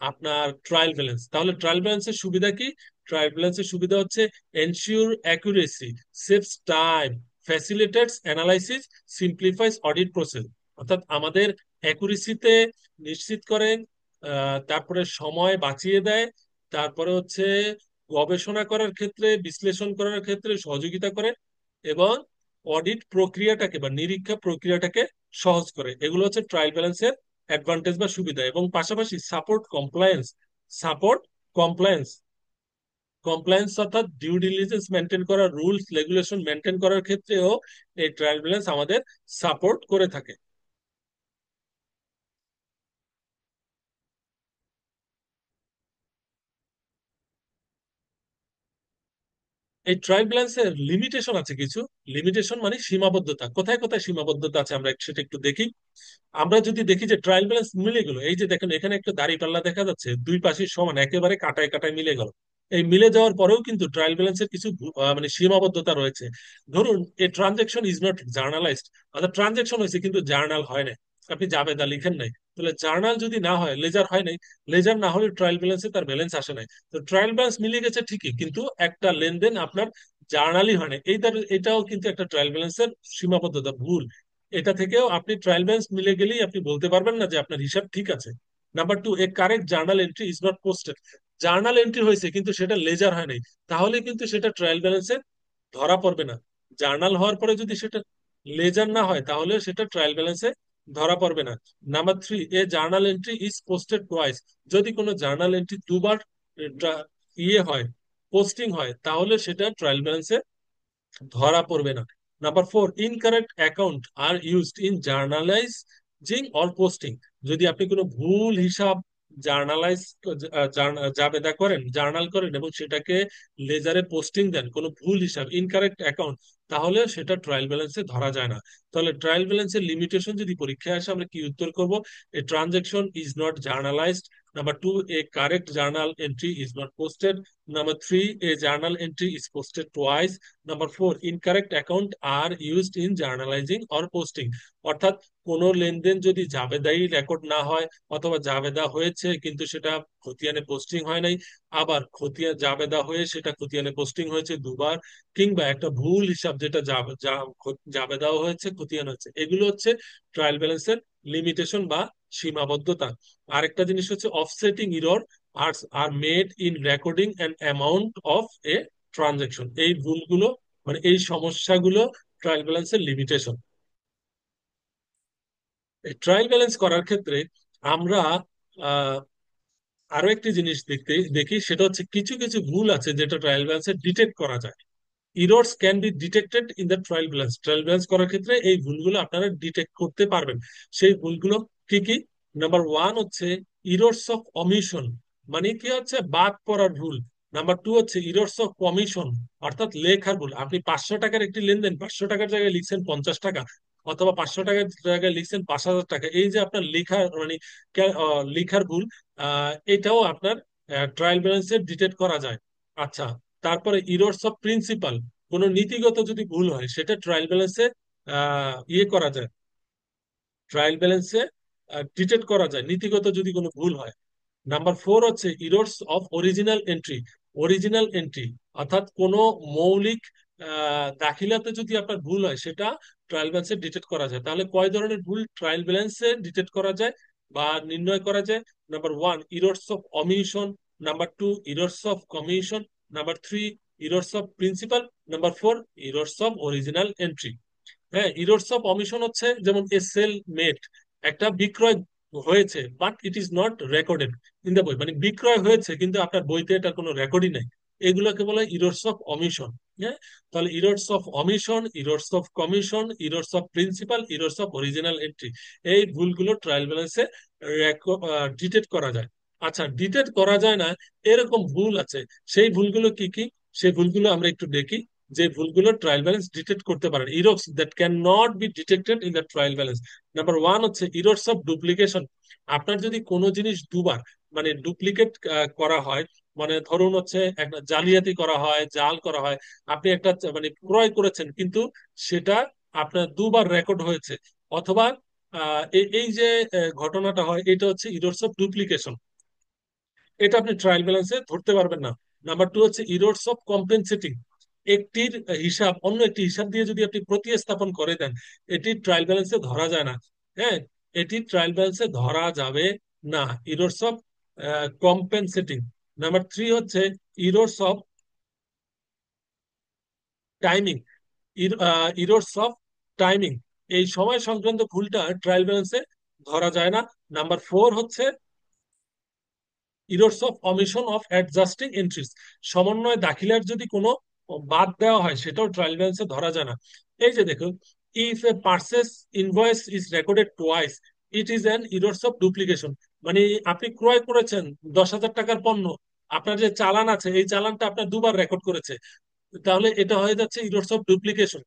আপনার ট্রায়াল ব্যালেন্স। তাহলে ট্রায়াল ব্যালেন্সের সুবিধা কি? ট্রায়াল ব্যালেন্সের সুবিধা হচ্ছে ensure accuracy, saves time, facilitates analysis, simplifies audit process. অর্থাৎ আমাদের অ্যাকুরেসিতে নিশ্চিত করে, তারপরে সময় বাঁচিয়ে দেয়, তারপরে হচ্ছে গবেষণা করার ক্ষেত্রে, বিশ্লেষণ করার ক্ষেত্রে সহযোগিতা করে, এবং অডিট প্রক্রিয়াটাকে বা নিরীক্ষা প্রক্রিয়াটাকে সহজ করে। এগুলো হচ্ছে ট্রায়াল ব্যালেন্সের অ্যাডভান্টেজ বা সুবিধা। এবং পাশাপাশি support compliance, support compliance, compliance অর্থাৎ ডিউ ডিলিজেন্স মেনটেন করা, রুলস রেগুলেশন মেনটেন করার ক্ষেত্রেও এই ট্রায়াল ব্যালেন্স আমাদের সাপোর্ট করে থাকে। এই ট্রায়াল ব্যালেন্সের লিমিটেশন আছে কিছু। লিমিটেশন মানে সীমাবদ্ধতা। কোথায় কোথায় সীমাবদ্ধতা আছে আমরা সেটা একটু দেখি। আমরা যদি দেখি যে ট্রায়াল ব্যালেন্স মিলে গেল, এই যে দেখেন এখানে একটা দাড়ি পাল্লা দেখা যাচ্ছে, দুই পাশে সমান, একেবারে কাটায় কাটায় মিলে গেল। এই মিলে যাওয়ার পরেও কিন্তু ট্রায়াল ব্যালেন্সের কিছু মানে সীমাবদ্ধতা রয়েছে। ধরুন এ ট্রানজেকশন ইজ নট জার্নালাইজড, অর্থাৎ ট্রানজেকশন হয়েছে কিন্তু জার্নাল হয় নাই, আপনি জাবেদা লিখেন নাই। তাহলে জার্নাল যদি না হয়, লেজার হয় নাই, লেজার না হলে ট্রায়াল ব্যালেন্সে তার ব্যালেন্স আসে নাই। তো ট্রায়াল ব্যালেন্স মিলে গেছে ঠিকই, কিন্তু একটা লেনদেন আপনার জার্নালই হয় না, এটাও কিন্তু একটা ট্রায়াল ব্যালেন্সের সীমাবদ্ধতা, ভুল। এটা থেকেও আপনি ট্রায়াল ব্যালেন্স মিলে গেলেই আপনি বলতে পারবেন না যে আপনার হিসাব ঠিক আছে। Number two, a correct journal entry is not posted. Journal entry হয়েছে কিন্তু সেটা লেজার হয় নাই, তাহলে কিন্তু সেটা ট্রায়াল ব্যালেন্সে ধরা পড়বে না। জার্নাল হওয়ার পরে যদি সেটা লেজার না হয়, তাহলে সেটা ট্রায়াল ব্যালেন্সে ধরা পড়বে না। Number three, a journal entry is posted twice. যদি কোনো জার্নাল এন্ট্রি দুবার ইয়ে হয়, পোস্টিং হয়, তাহলে সেটা ট্রায়াল ব্যালেন্সে ধরা পড়বে না। Number four, incorrect account are used in journalizing or posting. যদি আপনি কোনো ভুল হিসাব জার্নালাইজ জাবেদা করেন, জার্নাল করেন, এবং সেটাকে লেজারে পোস্টিং দেন, কোনো ভুল হিসাব, ইনকারেক্ট অ্যাকাউন্ট, তাহলে সেটা ট্রায়াল ব্যালেন্সে ধরা যায় না। তাহলে ট্রায়াল ব্যালেন্সের লিমিটেশন যদি পরীক্ষায় আসে, আমরা কি উত্তর করব? A transaction is not journalized. Number two, a correct journal entry is not posted. Number three, a journal entry is posted twice. Number four, incorrect account are used in journalizing or posting. অর্থাৎ কোনো লেনদেন যদি জাবেদাই record না হয়, অথবা জাবেদা হয়েছে কিন্তু সেটা খতিয়ানে পোস্টিং হয় নাই, আবার জাবেদা হয়ে সেটা খতিয়ানে পোস্টিং হয়েছে দুবার, কিংবা একটা ভুল হিসাব যেটা জাবেদাও হয়েছে খতিয়ান হয়েছে, এগুলো হচ্ছে ট্রায়াল ব্যালেন্সের লিমিটেশন বা সীমাবদ্ধতা। আরেকটা জিনিস হচ্ছে offsetting error are are made in recording an amount of a transaction. এই ভুলগুলো মানে এই সমস্যাগুলো ট্রায়াল ব্যালেন্সের লিমিটেশন। এই ট্রায়াল ব্যালেন্স করার ক্ষেত্রে আমরা আহ, আরো একটি জিনিস দেখি, সেটা হচ্ছে কিছু কিছু ভুল আছে যেটা ট্রায়াল ব্যালেন্সে ডিটেক্ট করা যায়। Errors can be detected in the trial balance. Trial balance করার ক্ষেত্রে এই ভুলগুলো আপনারা ডিটেক্ট করতে পারবেন। সেই ভুলগুলো কি কি? নাম্বার ওয়ান হচ্ছে ইরর্স অফ অমিশন, মানে কি হচ্ছে বাদ পড়ার ভুল। নাম্বার টু হচ্ছে ইরর্স অফ কমিশন, অর্থাৎ লেখার ভুল। আপনি 500 টাকার একটি লেনদেন 500 টাকার জায়গায় লিখছেন 50 টাকা, অথবা 500 টাকার জায়গায় লিখছেন 5,000 টাকা। এই যে আপনার লেখা মানে লেখার ভুল, এটাও আপনার ট্রায়াল ব্যালেন্সে ডিটেক্ট করা যায়। আচ্ছা, তারপরে ইরর্স অফ প্রিন্সিপাল, কোন নীতিগত যদি ভুল হয় সেটা ট্রায়াল ব্যালেন্সে ইয়ে করা যায়, ট্রায়াল ব্যালেন্সে ডিটেক্ট করা যায় নীতিগত যদি কোনো ভুল হয়। নাম্বার ফোর হচ্ছে errors of original entry. Original entry অর্থাৎ কোনো মৌলিক দাখিলাতে যদি আপনার ভুল হয়, সেটা ট্রায়াল ব্যালেন্সে ডিটেক্ট করা যায়। তাহলে কয় ধরনের ভুল ট্রায়াল ব্যালেন্সে ডিটেক্ট করা যায় বা নির্ণয় করা যায়? Number one, errors of omission. Number two, errors of commission. Number three, errors of principle. Number four, errors of original entry. হ্যাঁ, ইরর্স অফ অমিশন হচ্ছে যেমন এ সেল মেড, একটা বিক্রয় হয়েছে but it is not recorded in the বই, মানে বিক্রয় হয়েছে কিন্তু আপনার বইতে এটার কোনো রেকর্ডই নাই। এগুলোকে বলে ইরর্স অফ অমিশন। হ্যাঁ, তাহলে errors of omission, errors of commission, errors of principal, errors of original entry, এই ভুলগুলো ট্রায়াল ব্যালেন্সে ডিটেক্ট করা যায়। আচ্ছা, ডিটেক্ট করা যায় না এরকম ভুল আছে, সেই ভুলগুলো কি কি? সেই ভুলগুলো আমরা একটু দেখি। যে ভুলগুলো ট্রায়াল ব্যালেন্স ডিটেক্ট করতে পারেন, errors that can not be detected in the trial balance. Number one হচ্ছে ইরর্স অফ ডুপ্লিকেশন। আপনার যদি কোনো জিনিস দুবার মানে ডুপ্লিকেট করা হয়, মানে ধরুন হচ্ছে একটা জালিয়াতি করা হয়, জাল করা হয়, আপনি একটা মানে ক্রয় করেছেন কিন্তু সেটা আপনার দুবার রেকর্ড হয়েছে, অথবা এই যে ঘটনাটা হয়, এটা হচ্ছে ইরর্স অফ ডুপ্লিকেশন। এটা আপনি ট্রায়াল ব্যালেন্সে ধরতে পারবেন না। নাম্বার টু হচ্ছে ইরোডস অফ কম্পেনসেটিং। একটির হিসাব অন্য একটি হিসাব দিয়ে যদি আপনি প্রতিস্থাপন করে দেন, এটি ট্রায়াল ব্যালেন্সে ধরা যায় না। হ্যাঁ, এটি ট্রায়াল ব্যালেন্সে ধরা যাবে না। Errors of compensating. Number three হচ্ছে errors of timing. Errors of timing, এই সময় সংক্রান্ত ভুলটা ট্রায়াল ব্যালেন্সে ধরা যায় না। নাম্বার ফোর হচ্ছে errors of omission of adjusting entries. সমন্বয় দাখিলার যদি কোনো বাদ দেওয়া হয়, সেটাও ট্রায়াল ব্যালেন্সে ধরা যায় না। এই যে দেখুন, if A purchase invoice is recorded twice, it is an errors of duplication. মানে আপনি ক্রয় করেছেন 10,000 টাকার পণ্য, আপনার যে চালান আছে এই চালানটা আপনার দুবার রেকর্ড করেছে, তাহলে এটা হয়ে যাচ্ছে ইরোর্স অফ ডুপ্লিকেশন,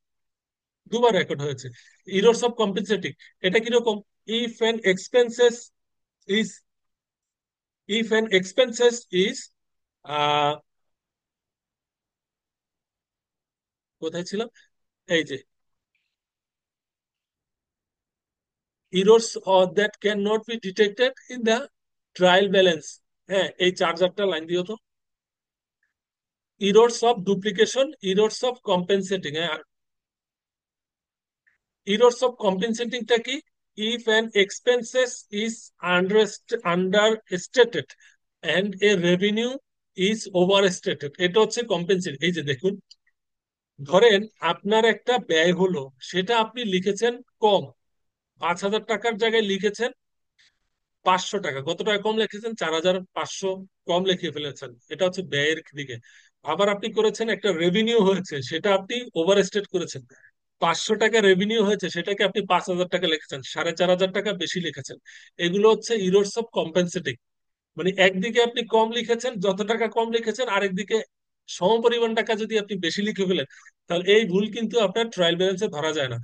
দুবার রেকর্ড হয়েছে। ইরোর্স অফ কম্পেনসেটিং, এটা কিরকম? If an expenses is if an expenses is কোথায় ছিলাম, এই যে errors or that cannot be detected in the trial balance। হ্যাঁ, এই চার্জারটা লাইন দিও তো। errors of duplication, errors of compensating। হ্যাঁ, errors of compensating টা কি? if an expenses is understated and a revenue is overstated, এটা হচ্ছে কম্পেনসেট। এই যে দেখুন, ধরেন আপনার একটা ব্যয় হলো, সেটা আপনি লিখেছেন কম, 5,000 টাকার জায়গায় লিখেছেন 500 টাকা। কত টাকা কম লিখেছেন? 4,500 কম লিখে ফেলেছেন, এটা হচ্ছে ব্যয়ের দিকে। আবার আপনি করেছেন একটা রেভিনিউ হয়েছে, সেটা আপনি ওভারস্টেট করেছেন। 500 টাকা রেভিনিউ হয়েছে, সেটাকে আপনি 5,000 টাকা লিখেছেন, 4,500 টাকা বেশি লিখেছেন। এগুলো হচ্ছে ইরোর্স অফ কম্পেনসেটিং। মানে একদিকে আপনি কম লিখেছেন, যত টাকা কম লিখেছেন, আরেকদিকে সমপরিমাণ টাকা যদি আপনি বেশি লিখে ফেলেন, তাহলে এই ভুল কিন্তু আপনার ট্রায়াল ব্যালেন্সে ধরা যায় না।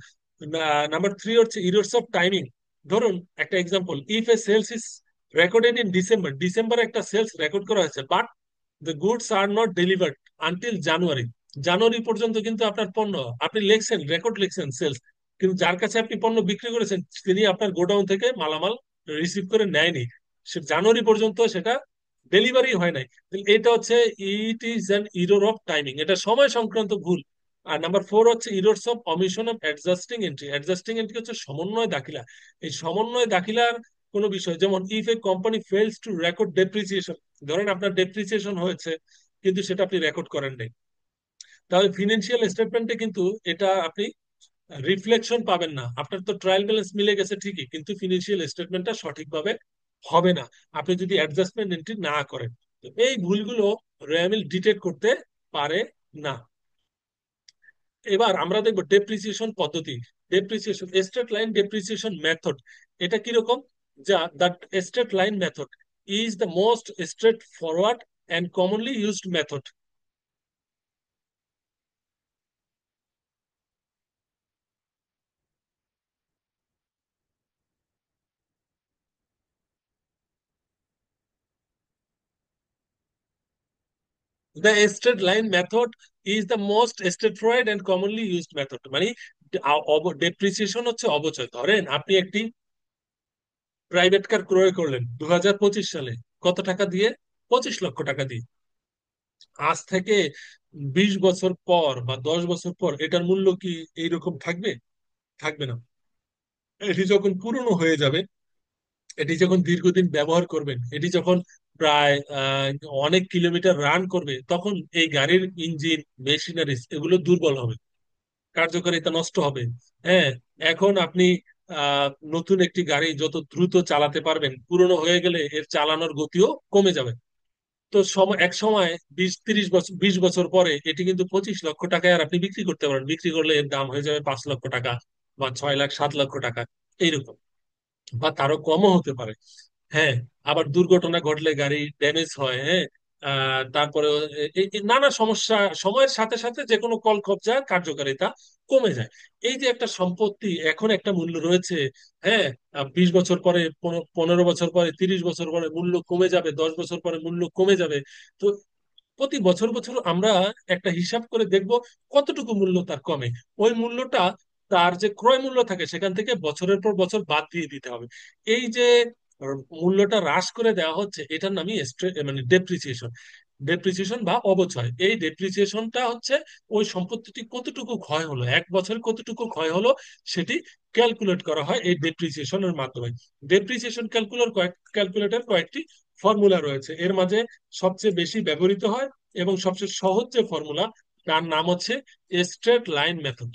নাম্বার থ্রি হচ্ছে ইরোর্স অফ টাইমিং। ধরুন একটা example, if a sales is recorded in December, ডিসেম্বরে একটা সেলস রেকর্ড করা হয়েছে, but the goods are not delivered until January. জানুয়ারি পর্যন্ত কিন্তু আপনার পণ্য, আপনি লিখছেন, রেকর্ড লিখছেন সেলস, কিন্তু যার কাছে আপনি পণ্য বিক্রি করেছেন তিনি আপনার গোডাউন থেকে মালামাল রিসিভ করে নেয়নি, সে জানুয়ারি পর্যন্ত সেটা ডেলিভারি হয় নাই। তাহলে এটা হচ্ছে it is an error of timing, এটা সময় সংক্রান্ত ভুল। আর নাম্বার ফোর হচ্ছে errors of omission of adjusting entry. Adjusting entry হচ্ছে সমন্বয় দাখিলা। এই সমন্বয় দাখিলার কোনো বিষয়, যেমন if a company fails to record depreciation, ধরেন আপনার ডেপ্রিসিয়েশন হয়েছে কিন্তু সেটা আপনি রেকর্ড করেন নাই, তাহলে ফিনান্সিয়াল স্টেটমেন্টে কিন্তু এটা আপনি রিফ্লেকশন পাবেন না। আপনার তো ট্রায়াল ব্যালেন্স মিলে গেছে ঠিকই, কিন্তু ফিনান্সিয়াল স্টেটমেন্টটা সঠিকভাবে হবে না আপনি যদি অ্যাডজাস্টমেন্ট এন্ট্রি না করেন। তো এই ভুলগুলো রেমিল ডিটেক্ট করতে পারে না। এবার আমরা দেখবো ডেপ্রিসিয়েশন পদ্ধতি। Depreciation straight line depreciation method, এটা কিরকম? যা the straight line method is the most straight forward and commonly used method. The straight line method is the most straightforward and commonly used method। মানে depreciation হচ্ছে অবচয়। ধরেন আপনি একটি private car ক্রয় করলেন 2025 সালে, কত টাকা দিয়ে? 25 লক্ষ টাকা দিয়ে। আজ থেকে 20 বছর পর বা 10 বছর পর এটার মূল্য কি এইরকম থাকবে? থাকবে না। এটি যখন পুরনো হয়ে যাবে, এটি যখন দীর্ঘদিন ব্যবহার করবেন, এটি যখন প্রায় অনেক কিলোমিটার রান করবে, তখন এই গাড়ির ইঞ্জিন, মেশিনারিজ এগুলো দুর্বল হবে, কার্যকারিতা নষ্ট হবে। হ্যাঁ, এখন আপনি আহ নতুন একটি গাড়ি যত দ্রুত চালাতে পারবেন, পুরনো হয়ে গেলে এর চালানোর গতিও কমে যাবে। তো এক সময় 20-30 বছর, 20 বছর পরে এটি কিন্তু 25 লক্ষ টাকায় আর আপনি বিক্রি করতে পারেন। বিক্রি করলে এর দাম হয়ে যাবে 5 লক্ষ টাকা বা 6 লাখ 7 লক্ষ টাকা এইরকম, বা তারও কমও হতে পারে। হ্যাঁ, আবার দুর্ঘটনা ঘটলে গাড়ি ড্যামেজ হয়, হ্যাঁ, তারপরে এই নানা সমস্যা, সময়ের সাথে সাথে যে কোনো কল কবজার কার্যকারিতা কমে যায়। এই যে একটা সম্পত্তি এখন একটা মূল্য রয়েছে, হ্যাঁ, 20 বছর পরে, 15 বছর পরে, 30 বছর পরে মূল্য কমে যাবে, 10 বছর পরে মূল্য কমে যাবে। তো প্রতি বছর বছর আমরা একটা হিসাব করে দেখব কতটুকু মূল্য তার কমে। ওই মূল্যটা তার যে ক্রয় মূল্য থাকে সেখান থেকে বছরের পর বছর বাদ দিয়ে দিতে হবে। এই যে মূল্যটা হ্রাস করে দেওয়া হচ্ছে এটার নামই মানে ডেপ্রিসিয়েশন। ডেপ্রিসিয়েশন বা অবচয়। এই ডেপ্রিসিয়েশনটা হচ্ছে ওই সম্পত্তিটি কতটুকু ক্ষয় হলো, এক বছর কতটুকু ক্ষয় হলো, সেটি ক্যালকুলেট করা হয় এই ডেপ্রিসিয়েশনের মাধ্যমে। ডেপ্রিসিয়েশন ক্যালকুলেটর কয়েকটি ফর্মুলা রয়েছে, এর মাঝে সবচেয়ে বেশি ব্যবহৃত হয় এবং সবচেয়ে সহজ যে ফর্মুলা তার নাম হচ্ছে স্ট্রেট লাইন মেথড।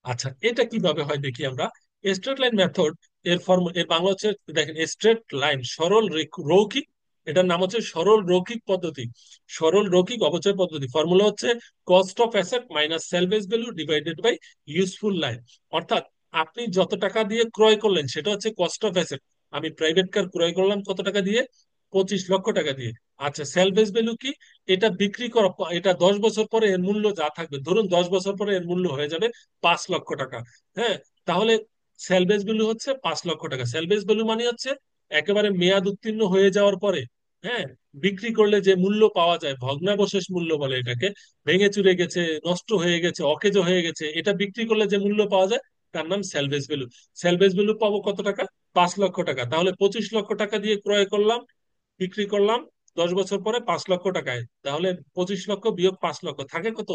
আচ্ছা, এটা কিভাবে হয় দেখি আমরা। স্ট্রেট লাইন মেথড এর বাংলা হচ্ছে, দেখেন, স্ট্রেট লাইন সরল রৈখিক, এটার নাম হচ্ছে সরল রৈখিক পদ্ধতি। সরল রৈখিক অবচয় পদ্ধতি ফর্মুলা হচ্ছে cost of asset minus salvage value divided by useful life. অর্থাৎ আপনি যত টাকা দিয়ে ক্রয় করলেন সেটা হচ্ছে কস্ট অফ অ্যাসেট। আমি প্রাইভেট কার ক্রয় করলাম কত টাকা দিয়ে? 25 লক্ষ টাকা দিয়ে। আচ্ছা, সেলভেজ ভ্যালু কি? এটা বিক্রি করা, এটা 10 বছর পরে এর মূল্য যা থাকবে, ধরুন 10 বছর পরে এর মূল্য হয়ে যাবে 5 লক্ষ টাকা। হ্যাঁ, তাহলে সেলভেজ ভ্যালু হচ্ছে 5 লক্ষ টাকা। সেলভেজ ভ্যালু মানে হচ্ছে একেবারে মেয়াদ উত্তীর্ণ হয়ে যাওয়ার পরে, হ্যাঁ, বিক্রি করলে যে মূল্য পাওয়া যায়, ভগ্নাবশেষ মূল্য বলে এটাকে, ভেঙে চুরে গেছে, নষ্ট হয়ে গেছে, অকেজো হয়ে গেছে, এটা বিক্রি করলে যে মূল্য পাওয়া যায় তার নাম সেলভেজ ভ্যালু। সেলভেজ ভ্যালু পাবো কত টাকা? 5 লক্ষ টাকা। তাহলে 25 লক্ষ টাকা দিয়ে ক্রয় করলাম, বিক্রি করলাম 10 বছর পরে 5 লক্ষ টাকায়। তাহলে 25 লক্ষ বিয়োগ 5 লক্ষ থাকে কত?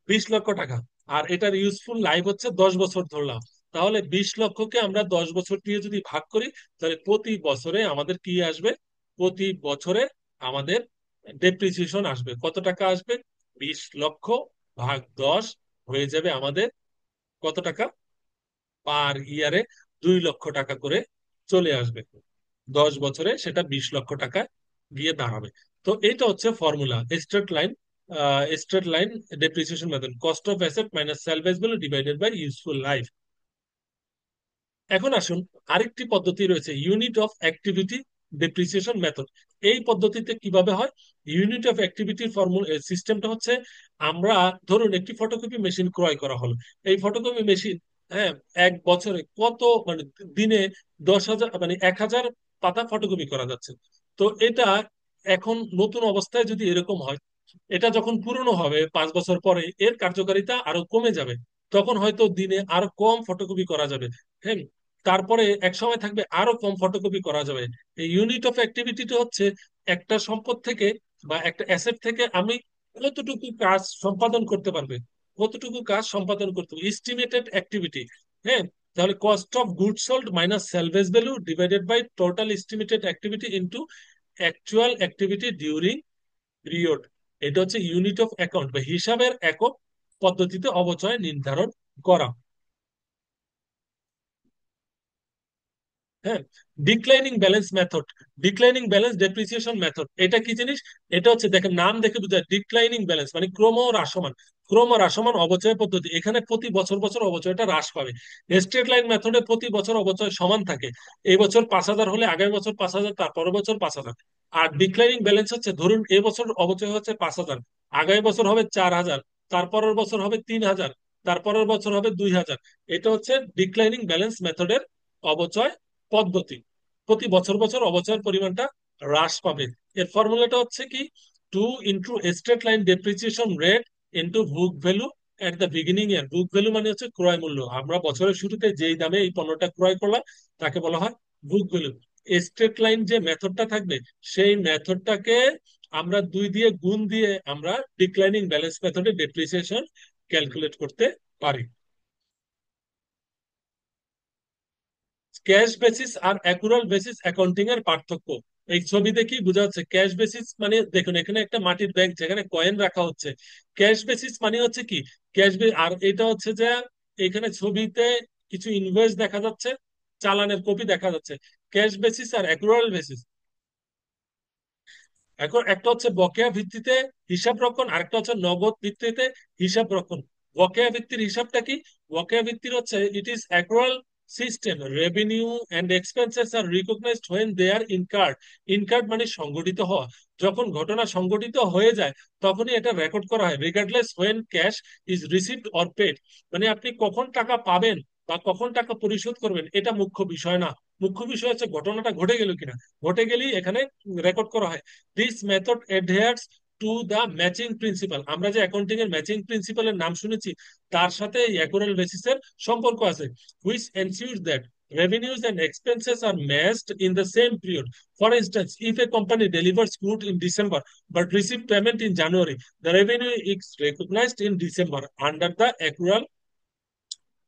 20 লক্ষ টাকা। আর এটার ইউজফুল লাইফ হচ্ছে 10 বছর ধরলাম। তাহলে 20 লক্ষকে আমরা 10 বছর দিয়ে যদি ভাগ করি, তাহলে প্রতি বছরে আমাদের কি আসবে? প্রতি বছরে আমাদের ডেপ্রিসিয়েশন আসবে কত টাকা আসবে? 20 লক্ষ ভাগ 10 হয়ে যাবে আমাদের কত টাকা? পার ইয়ারে 2 লক্ষ টাকা করে চলে আসবে। 10 বছরে সেটা 20 লক্ষ টাকা গিয়ে দাঁড়াবে। তো এইটা হচ্ছে formula straight line. Straight line depreciation method, cost of asset minus salvage value divided by useful life. এখন আসুন, আরেকটি পদ্ধতি রয়েছে unit of activity depreciation method. এই পদ্ধতিতে কিভাবে হয়? ইউনিট অফ অ্যাক্টিভিটির ফর্মুলা সিস্টেমটা হচ্ছে, আমরা ধরুন একটি ফটোকপি মেশিন ক্রয় করা হলো। এই ফটোকপি মেশিন, হ্যাঁ, এক বছরে কত, মানে দিনে 10,000, মানে 1,000 পাতা ফটোকপি করা যাচ্ছে। তো এটা এখন নতুন অবস্থায় যদি এরকম হয়, এটা যখন পুরনো হবে 5 বছর পরে এর কার্যকারিতা আরো কমে যাবে। তখন হয়তো দিনে আরো কম ফটোকপি করা যাবে। হ্যাঁ, তারপরে এক সময় থাকবে আরো কম ফটোকপি করা যাবে। এই ইউনিট অফ অ্যাক্টিভিটিটা হচ্ছে একটা সম্পদ থেকে বা একটা অ্যাসেট থেকে আমি কতটুকু কাজ সম্পাদন করতে পারবে, কতটুকু কাজ সম্পাদন করতে হবে, এস্টিমেটেড অ্যাক্টিভিটি। হ্যাঁ, তাহলে cost of good sold minus salvage value divided by total estimated activity into actual activity during period. এটা হচ্ছে ইউনিট অফ অ্যাকাউন্ট বা হিসাবের একক পদ্ধতিতে অবচয় নির্ধারণ করা। হ্যাঁ, declining balance method, declining balance depreciation method, এটা কি জিনিস? এটা হচ্ছে, দেখেন, নাম দেখে বোঝায় ডিক্লাইনিং ব্যালেন্স মানে ক্রম হ্রাসমান, ক্রম হ্রাসমান অবচয় পদ্ধতি। এখানে প্রতি বছর বছর অবচয়টা হ্রাস পাবে। স্ট্রেট লাইন মেথডে প্রতি বছর অবচয় সমান থাকে। এই বছর 5,000 হলে আগামী বছর 5,000, তারপরের বছর 5,000। আর ডিক্লাইনিং ব্যালেন্স হচ্ছে, ধরুন এই বছর অবচয় হচ্ছে 5,000, আগামী বছর হবে 4,000, তারপরের বছর হবে 3,000, তারপরের বছর হবে 2,000। এটা হচ্ছে ডিক্লাইনিং ব্যালেন্স মেথডের অবচয় পদ্ধতি। প্রতি বছর বছর অবচয়ের পরিমাণটা হ্রাস পাবে। এর ফর্মুলাটা হচ্ছে কি, 2 straight line depreciation rate into book value at the beginning year. Book value মানে হচ্ছে ক্রয় মূল্য, আমরা বছরের শুরুতে যেই দামে এই পণ্যটা ক্রয় করলাম তাকে বলা হয় বুক ভ্যালু। স্ট্রেট লাইন যে মেথডটা থাকবে সেই মেথডটাকে আমরা 2 দিয়ে গুণ দিয়ে আমরা ডিক্লাইনিং ব্যালেন্স মেথডে ডেপ্রিসিয়েশন ক্যালকুলেট করতে পারি। ক্যাশ বেসিস আর অ্যাকুরাল বেসিস অ্যাকাউন্টিং এর পার্থক্য এই ছবি দেখি বোঝা যাচ্ছে। ক্যাশ বেসিস মানে, দেখুন এখানে একটা মাটির ব্যাংক যেখানে কয়েন রাখা হচ্ছে। ক্যাশ বেসিস মানে হচ্ছে কি, আর এটা হচ্ছে যে এখানে ছবিতে কিছু ইনভয়েস দেখা যাচ্ছে, চালানের কপি দেখা যাচ্ছে। ক্যাশ বেসিস আর অ্যাকুরাল বেসিস, এখন একটা হচ্ছে বকেয়া ভিত্তিতে হিসাব রক্ষণ, আরেকটা হচ্ছে নগদ ভিত্তিতে হিসাব রক্ষণ। বকেয়া ভিত্তির হিসাবটা কি? বকেয়া ভিত্তির হচ্ছে it is accrual system revenue and expenses are recognized when they are incurred. Incurred মানে সংগঠিত হওয়া। যখন ঘটনা সংগঠিত হয়ে যায় তখনই এটা রেকর্ড করা হয়, regardless when cash is received or paid. মানে আপনি কখন টাকা পাবেন বা কখন টাকা পরিশোধ করবেন এটা মুখ্য বিষয় না। মুখ্য বিষয় হচ্ছে ঘটনাটা ঘটে গেল কিনা, ঘটে গেলেই এখানে রেকর্ড করা হয়। This method adheres to the matching principle. আমরা যে অ্যাকাউন্টিং এর ম্যাচিং প্রিন্সিপালের নাম শুনেছি তার সাথে অ্যাকুরাল বেসিসের সম্পর্ক আছে, which ensures that revenues and expenses are matched in the same period. For instance, if a company delivers goods in December but receive payment in January, the revenue is recognized in December under the accrual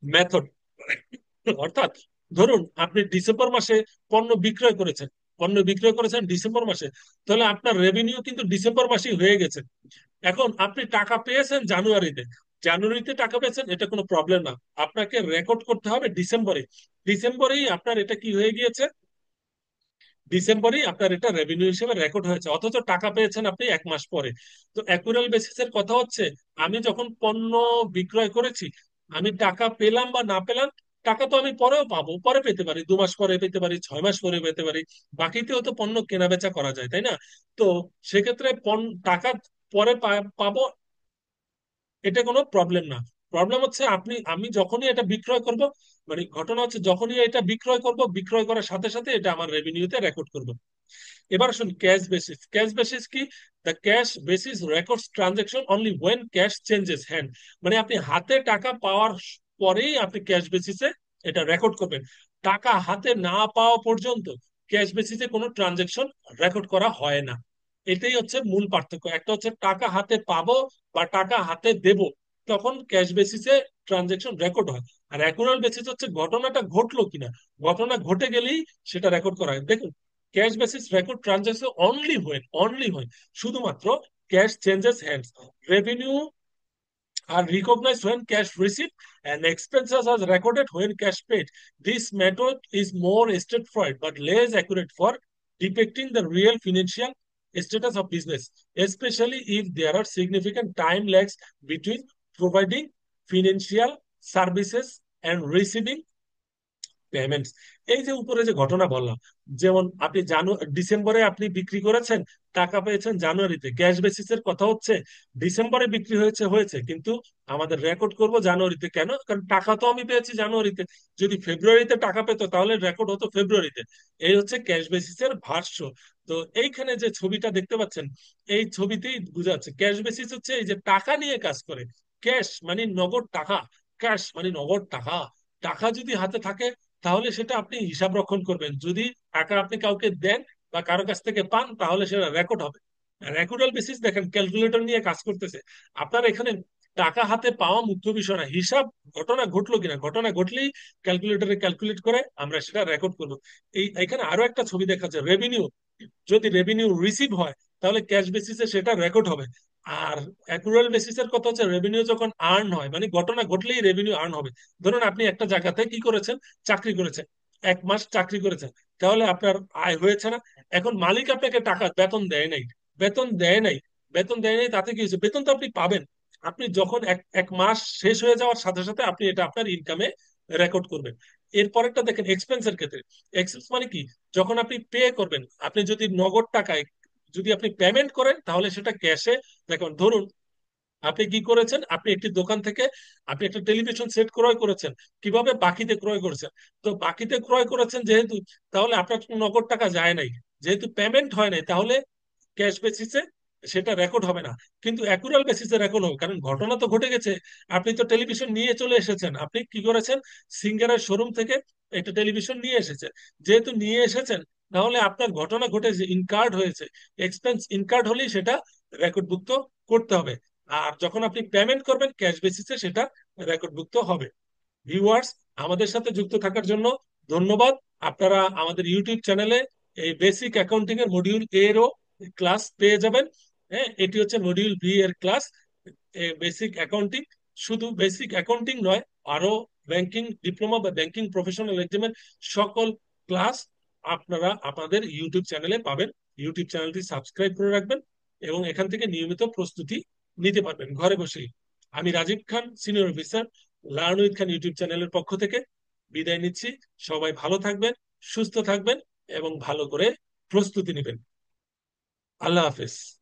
method. অর্থাৎ ধরুন আপনি December মাসে পণ্য বিক্রয় করেছেন, পণ্য বিক্রয় করেছেন ডিসেম্বর মাসে, তাহলে আপনার রেভিনিউ কিন্তু ডিসেম্বর মাসেই হয়ে গেছে। এখন আপনি টাকা পেয়েছেন জানুয়ারিতে, জানুয়ারিতে টাকা পেয়েছেন এটা কোনো প্রবলেম না, আপনাকে রেকর্ড করতে হবে ডিসেম্বরে। ডিসেম্বরেই আপনার এটা কি হয়ে গিয়েছে, ডিসেম্বরেই আপনার এটা রেভিনিউ হিসেবে রেকর্ড হয়েছে, অথচ টাকা পেয়েছেন আপনি 1 মাস পরে। তো অ্যাকুরাল বেসিসের কথা হচ্ছে আমি যখন পণ্য বিক্রয় করেছি, আমি টাকা পেলাম বা না পেলাম, টাকা তো আমি পরেও পাবো, পরে পেতে পারি, 2 মাস পরে পেতে পারি, 6 মাস পরে পেতে পারি, বাকিতেও তো পণ্য কেনা বেচা করা যায় তাই না? তো সেক্ষেত্রে টাকা পরে পাবো, এটা কোনো প্রবলেম না। প্রবলেম হচ্ছে আমি যখনই এটা বিক্রয় করব, মানে ঘটনা হচ্ছে যখনই এটা বিক্রয় করব, বিক্রয় করার সাথে সাথে এটা আমার রেভিনিউতে রেকর্ড করব। এবার আসুন ক্যাশ বেসিস। ক্যাশ বেসিস কি? The cash basis records transaction only when cash changes hand. মানে আপনি হাতে টাকা পাওয়ার পরেই আপনি ক্যাশ বেসিসে এটা রেকর্ড করবেন। টাকা হাতে না পাওয়া পর্যন্ত ক্যাশ বেসিসে কোনো ট্রানজাকশন রেকর্ড করা হয় না। এটাই হচ্ছে মূল পার্থক্য। একটা হচ্ছে টাকা হাতে পাবো বা টাকা হাতে দেব, তখন ক্যাশ বেসিসে ট্রানজাকশন রেকর্ড হয়। আর অ্যাকুরাল বেসিস হচ্ছে ঘটনাটা ঘটলো কিনা, ঘটনা ঘটে গেলেই সেটা রেকর্ড করা হয়। দেখুন, cash basis record transaction only হয় শুধুমাত্র cash changes hands. Revenue are recognized when cash received and expenses are recorded when cash paid. This method is more straightforward but less accurate for depicting the real financial status of business, especially if there are significant time lags between providing financial services and receiving payments. এই যে উপরে যে ঘটনা বললাম, যেমন আপনি ডিসেম্বরে আপনি বিক্রি করেছেন, টাকা পেয়েছেন জানুয়ারিতে, ক্যাশ বেসিসের কথা হচ্ছে ডিসেম্বরে বিক্রি হয়েছে হয়েছে, কিন্তু আমাদের রেকর্ড করব জানুয়ারিতে। কেন? কারণ টাকা তো আমি পেয়েছি জানুয়ারিতে, যদি ফেব্রুয়ারিতে টাকা পেতো তাহলে রেকর্ড হতো ফেব্রুয়ারিতে। এই হচ্ছে ক্যাশ বেসিসের ভাষ্য। তো এইখানে যে ছবিটা দেখতে পাচ্ছেন, এই ছবিতেই বোঝা যাচ্ছে ক্যাশ বেসিস হচ্ছে এই যে টাকা নিয়ে কাজ করে। ক্যাশ মানে নগদ টাকা, ক্যাশ মানে নগদ টাকা। টাকা যদি হাতে থাকে তাহলে সেটা আপনি হিসাব রক্ষণ করবেন, যদি টাকা আপনি কাউকে দেন বা কারো কাছ থেকে পান তাহলে সেটা রেকর্ড হবে। রেকর্ডাল বেসিস দেখেন ক্যালকুলেটর নিয়ে কাজ করতেছে। আপনার এখানে টাকা হাতে পাওয়া মুখ্য বিষয় না, হিসাব ঘটনা ঘটলো কিনা, ঘটনা ঘটলেই ক্যালকুলেটরে ক্যালকুলেট করে আমরা সেটা রেকর্ড করবো। এখানে আরো একটা ছবি দেখাচ্ছে রেভিনিউ। যদি রেভিনিউ রিসিভ হয় তাহলে ক্যাশ বেসিসে সেটা রেকর্ড হবে। আর অ্যাকুরাল বেসিসের কথা হচ্ছে রেভিনিউ যখন আর্ন হয়, মানে ঘটনা ঘটলেই রেভিনিউ আর্ন হবে। ধরুন আপনি একটা জায়গাতে কি করেছেন, চাকরি করেছেন, 1 মাস চাকরি করেছেন, তাহলে আপনার আয় হয়েছে না? এখন মালিক আপনাকে টাকা বেতন দেয় নাই, বেতন দেয় নাই, বেতন দেয় নাই তাতে কি হয়েছে? বেতন তো আপনি পাবেন। আপনি যখন এক এক মাস শেষ হয়ে যাওয়ার সাথে সাথে আপনি এটা আপনার ইনকামে রেকর্ড করবেন। এরপরেরটা দেখেন এক্সপেন্সের ক্ষেত্রে। এক্সপেন্স মানে কি? যখন আপনি পে করবেন, আপনি যদি নগদ টাকায় যদি আপনি পেমেন্ট করেন তাহলে সেটা ক্যাশে। দেখুন ধরুন আপনি কি করেছেন, আপনি একটি দোকান থেকে আপনি একটা টেলিভিশন সেট ক্রয় করেছেন, কিভাবে? বাকিতে ক্রয় করেছেন। তো বাকিতে ক্রয় করেছেন যেহেতু, তাহলে আপনার কোনো নগদ টাকা যায় নাই, যেহেতু পেমেন্ট হয় নাই, তাহলে ক্যাশ বেসিসে সেটা রেকর্ড হবে না। কিন্তু অ্যাকুরাল বেসিসে রেকর্ড হবে, কারণ ঘটনা তো ঘটে গেছে। আপনি তো টেলিভিশন নিয়ে চলে এসেছেন, আপনি কি করেছেন, সিঙ্গারের শোরুম থেকে একটা টেলিভিশন নিয়ে এসেছেন, যেহেতু নিয়ে এসেছেন তাহলে আপনার ঘটনা ঘটেছে, ইনকার্ড হয়েছে, এক্সপেন্স ইনকার্ড হলেই সেটা রেকর্ডভুক্ত করতে হবে। আর যখন আপনি পেমেন্ট করবেন ক্যাশ বেসিসে সেটা রেকর্ডভুক্ত হবে। ভিউয়ার্স, আমাদের সাথে যুক্ত থাকার জন্য ধন্যবাদ। আপনারা আমাদের ইউটিউব চ্যানেলে এই বেসিক অ্যাকাউন্টিং এর মডিউল এরও ক্লাস পেয়ে যাবেন। হ্যাঁ, এটি হচ্ছে মডিউল বি এর ক্লাস, বেসিক অ্যাকাউন্টিং। শুধু বেসিক অ্যাকাউন্টিং নয়, আরো ব্যাংকিং ডিপ্লোমা বা ব্যাংকিং প্রফেশনাল এক্সামের সকল ক্লাস আপনারা আপনাদের ইউটিউব চ্যানেলে পাবেন। ইউটিউব চ্যানেলটি সাবস্ক্রাইব করে রাখবেন এবং এখান থেকে নিয়মিত প্রস্তুতি নিতে পারবেন ঘরে বসেই। আমি Rajib Khan, senior officer, learn with Khan YouTube চ্যানেলের পক্ষ থেকে বিদায় নিচ্ছি। সবাই ভালো থাকবেন, সুস্থ থাকবেন এবং ভালো করে প্রস্তুতি নেবেন। আল্লাহ হাফেজ।